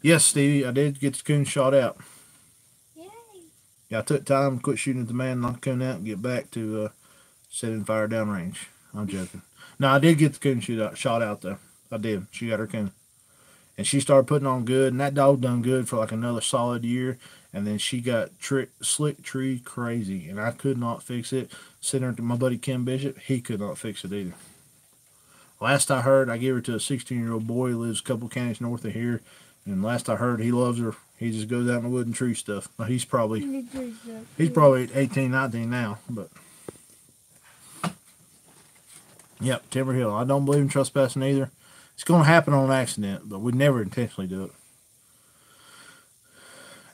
Speaker 1: Yes, Stevie, I did get the coon shot out.
Speaker 2: Yay!
Speaker 1: Yeah, I took time to quit shooting at the man, knock the coon out, and get back to setting fire downrange. I'm joking. No, I did get the coon shot out, though. I did. She got her coon. And she started putting on good, and that dog done good for like another solid year. And then she got slick tree crazy, and I could not fix it. Sent her to my buddy Kim Bishop. He could not fix it either. Last I heard, I gave her to a 16-year-old boy who lives a couple counties north of here. And last I heard, he loves her. He just goes out in the wood and tree stuff. He's probably 18, 19 now. But yep, Timber Hill. I don't believe in trespassing either. It's going to happen on accident, but we'd never intentionally do it.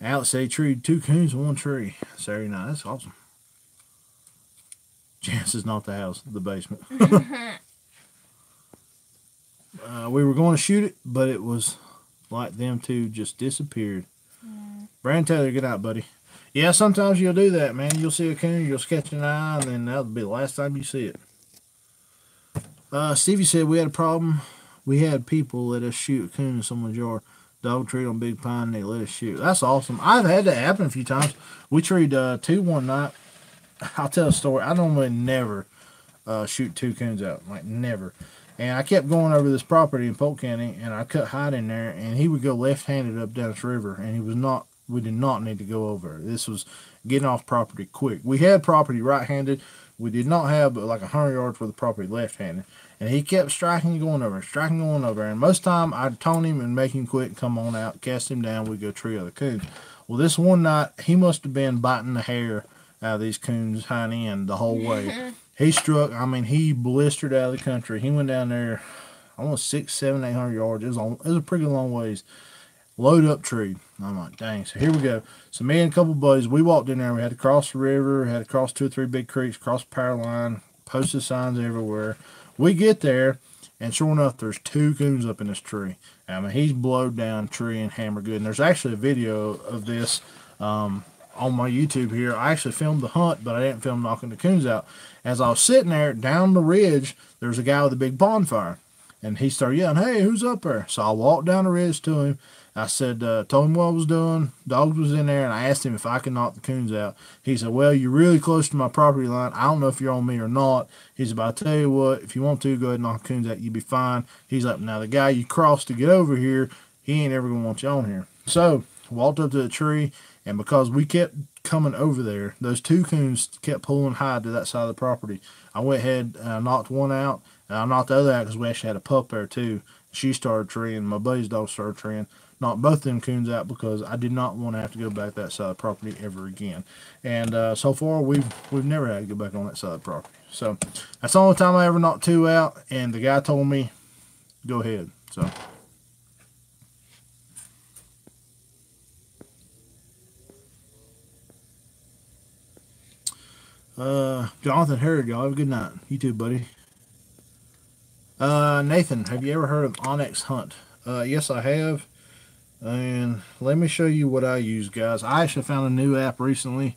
Speaker 1: Alex said he treed 2 coons in 1 tree Saturday night. That's awesome. Janice is not the house, the basement. We were going to shoot it, but it was like them two just disappeared. Brandon Taylor, good night, buddy. Yeah, sometimes you'll do that, man. You'll see a coon, you'll sketch an eye, and then that'll be the last time you see it. Stevie said we had a problem. We had people let us shoot a coon in someone's yard. Dog treed on Big Pine, and they let us shoot. That's awesome. I've had that happen a few times. We treed 2 one night. I'll tell a story. I normally never shoot 2 coons out, like never. And I kept going over this property in Polk County, and I cut Hyde in there, and he would go left-handed up down this river, and he was not. We did not need to go over. This was getting off property quick. We had property right-handed. We did not have but like 100 yards worth of property left-handed, and he kept striking and going over, and most time I'd tone him and make him quit and come on out, cast him down, we'd go tree other coons. Well, this one night, he must have been biting the hair out of these coons' hind end the whole way. He struck, I mean, he blistered out of the country. He went down there almost 600, 700, 800 yards. It was a pretty long ways. Load up tree. I'm like, dang. So here we go. So me and a couple buddies, we walked in there. We had to cross the river, had to cross 2 or 3 big creeks, cross the power line, posted signs everywhere. We get there, and sure enough, there's 2 coons up in this tree. I mean, he's blowed down tree and hammered good. And there's actually a video of this on my YouTube here. I actually filmed the hunt, but I didn't film knocking the coons out. As I was sitting there down the ridge, there's a guy with a big bonfire. And he started yelling, "Hey, who's up there?" So I walked down the ridge to him. I said, told him what I was doing. Dogs was in there, and I asked him if I could knock the coons out. He said, "Well, you're really close to my property line. I don't know if you're on me or not." He said, "But I'll tell you what, if you want to, go ahead and knock the coons out. You'll be fine." He's like, "Now, the guy you crossed to get over here, he ain't ever going to want you on here." So, walked up to the tree, and because we kept coming over there, those 2 coons kept pulling Hyde to that side of the property. I went ahead and I knocked one out, and I knocked the other out because we actually had a pup there too. She started treeing, my buddy's dog started treeing. Knocked both them coons out because I did not want to have to go back that side of the property ever again. And so far, we've never had to go back on that side of the property. So that's the only time I ever knocked 2 out, and the guy told me, go ahead. So. Jonathan Herod, y'all have a good night. You too, buddy. Nathan, have you ever heard of Onyx Hunt? Yes, I have. And let me show you what I use, guys. I actually found a new app recently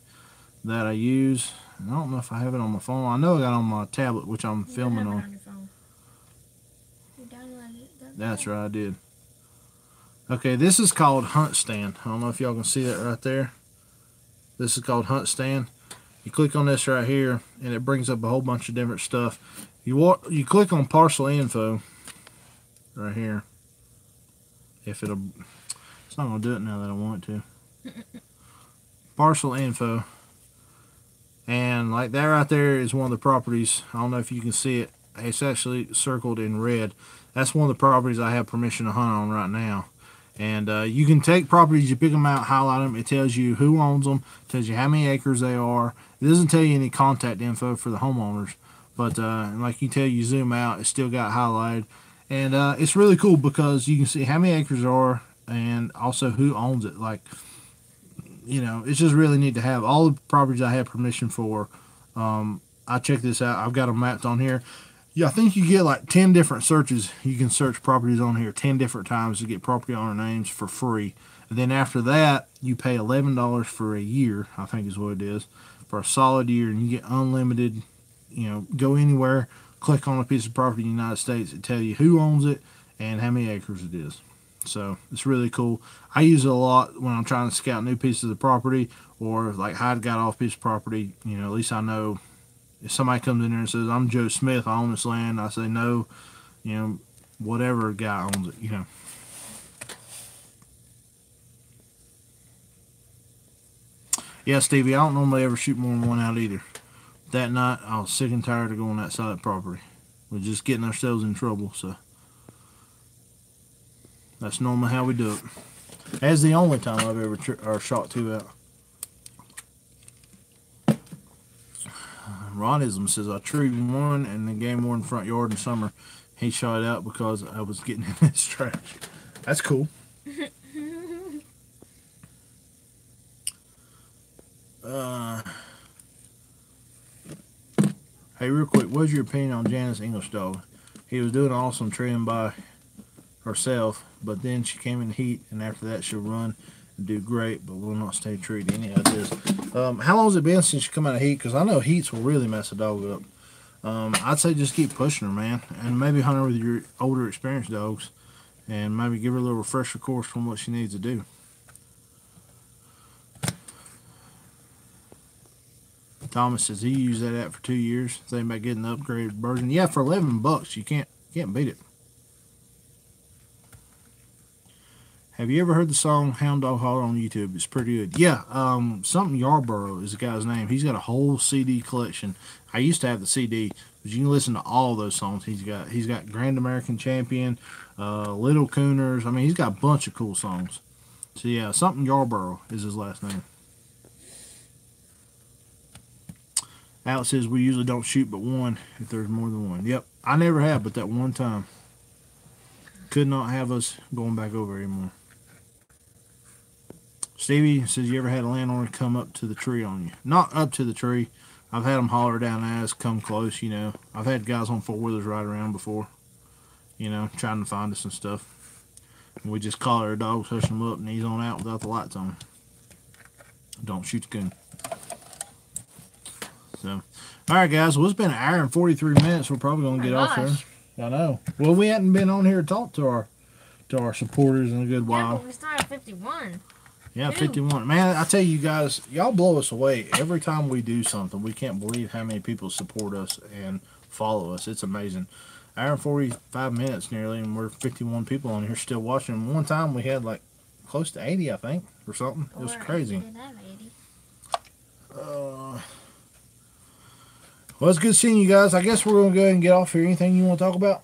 Speaker 1: that I use. I don't know if I have it on my phone. I know I got it on my tablet, which I'm filming on.
Speaker 2: You downloaded it.
Speaker 1: That's right, I did. Okay, this is called Hunt Stand. I don't know if y'all can see that right there. This is called Hunt Stand. You click on this right here, and it brings up a whole bunch of different stuff. You click on parcel info right here. If it's not gonna do it now that I want it to. parcel info. And like that right there is one of the properties. I don't know if you can see it. It's actually circled in red. That's one of the properties I have permission to hunt on right now. And you can take properties, you pick them out, highlight them. It tells you who owns them, tells you how many acres they are. It doesn't tell you any contact info for the homeowners. But like you tell you zoom out, it's still got highlighted. And it's really cool because you can see how many acres there are and also who owns it. Like, you know, it's just really neat to have all the properties I have permission for. I checked this out. I've got them mapped on here. Yeah, I think you get like 10 different searches. You can search properties on here 10 different times to get property owner names for free. And then after that, you pay $11 for a year, I think is what it is, for a solid year. And you get unlimited, you know, go anywhere, click on a piece of property in the United States, it tell you who owns it and how many acres it is. So it's really cool. I use it a lot when I'm trying to scout new pieces of property, or like Hyde got off piece of property. You know, at least I know if somebody comes in there and says, I'm Joe Smith, I own this land, I say no, you know, whatever guy owns it, you know. Yeah, Stevie, I don't normally ever shoot more than one out either. That night, I was sick and tired of going that side of the property. We're just getting ourselves in trouble, so that's normally how we do it. That's the only time I've ever shot 2 out. Ronism says I treed one and the game warden front yard in summer. He shot it out because I was getting in his trash. That's cool. Hey, real quick, what's your opinion on Janice English dog? He was doing awesome training by herself, but then she came in heat, and after that she'll run and do great, but will not stay true to any ideas. How long has it been since you come out of heat? Because I know heats will really mess a dog up. I'd say just keep pushing her, man, and maybe hunt her with your older experienced dogs, and maybe give her a little refresher course from what she needs to do. Thomas says he used that app for 2 years. Thinking about getting the upgraded version. Yeah, for $11, you can't beat it. Have you ever heard the song Hound Dog Holler on YouTube? It's pretty good. Yeah, something Yarborough is the guy's name. He's got a whole CD collection. I used to have the CD, but you can listen to all those songs he's got. He's got Grand American Champion, Little Cooners. I mean, he's got a bunch of cool songs. So yeah, something Yarborough is his last name. Alex says we usually don't shoot but one if there's more than one. Yep, I never have, but that one time could not have us going back over anymore. Stevie says you ever had a landowner come up to the tree on you? Not up to the tree. I've had them holler down as, come close, you know. I've had guys on four-wheelers ride around before, you know, trying to find us and stuff. And we just collar our dogs, hush them up, and ease on out without the lights on. Don't shoot the coon. So, alright guys, well it's been 1 hour and 43 minutes. We're probably going to get off there. I know. Well, we hadn't been on here to talk to our supporters in a good while.
Speaker 2: Yeah, but we started 51.
Speaker 1: Yeah, 51. Man, I tell you guys, y'all blow us away. Every time we do something, we can't believe how many people support us and follow us. It's amazing. 1 hour and 45 minutes nearly, and we're 51 people on here still watching. One time we had like close to 80, I think, or something. It was crazy. Well, it's good seeing you guys. I guess we're going to go ahead and get off here. Anything you want to talk about?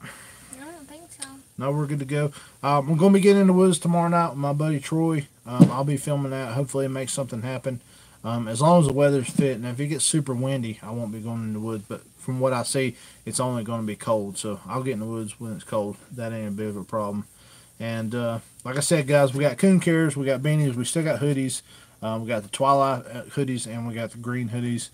Speaker 2: I don't think so.
Speaker 1: No, we're good to go. We're going to be getting in the woods tomorrow night with my buddy Troy. I'll be filming that. Hopefully it makes something happen. As long as the weather's fit. And if it gets super windy, I won't be going in the woods. But from what I see, it's only going to be cold. So I'll get in the woods when it's cold. That ain't a bit of a problem. And like I said, guys, we got coon carriers. We got beanies. We still got hoodies. We got the Twilight hoodies. And we got the green hoodies.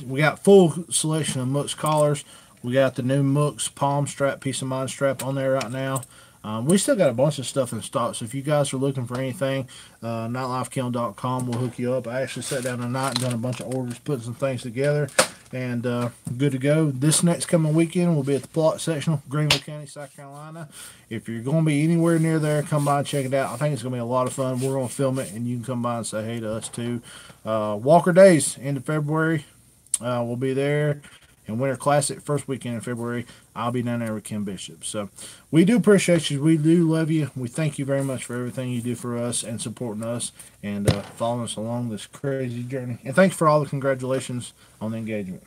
Speaker 1: We got full selection of Mooks collars. We got the new Mooks palm strap, peace of mind strap on there right now. We still got a bunch of stuff in stock, so if you guys are looking for anything, nightlifekilling.com will hook you up. I actually sat down tonight and done a bunch of orders, putting some things together, and good to go. This next coming weekend will be at the Plot Sectional, Greenville County, South Carolina. If you're going to be anywhere near there, come by and check it out. I think it's going to be a lot of fun. We're going to film it, and you can come by and say hey to us too. Walker Days, end of February. We'll be there, And Winter Classic, first weekend in February, I'll be down there with Kim Bishop. So we do appreciate you. We do love you. We thank you very much for everything you do for us and supporting us and following us along this crazy journey. And thanks for all the congratulations on the engagement.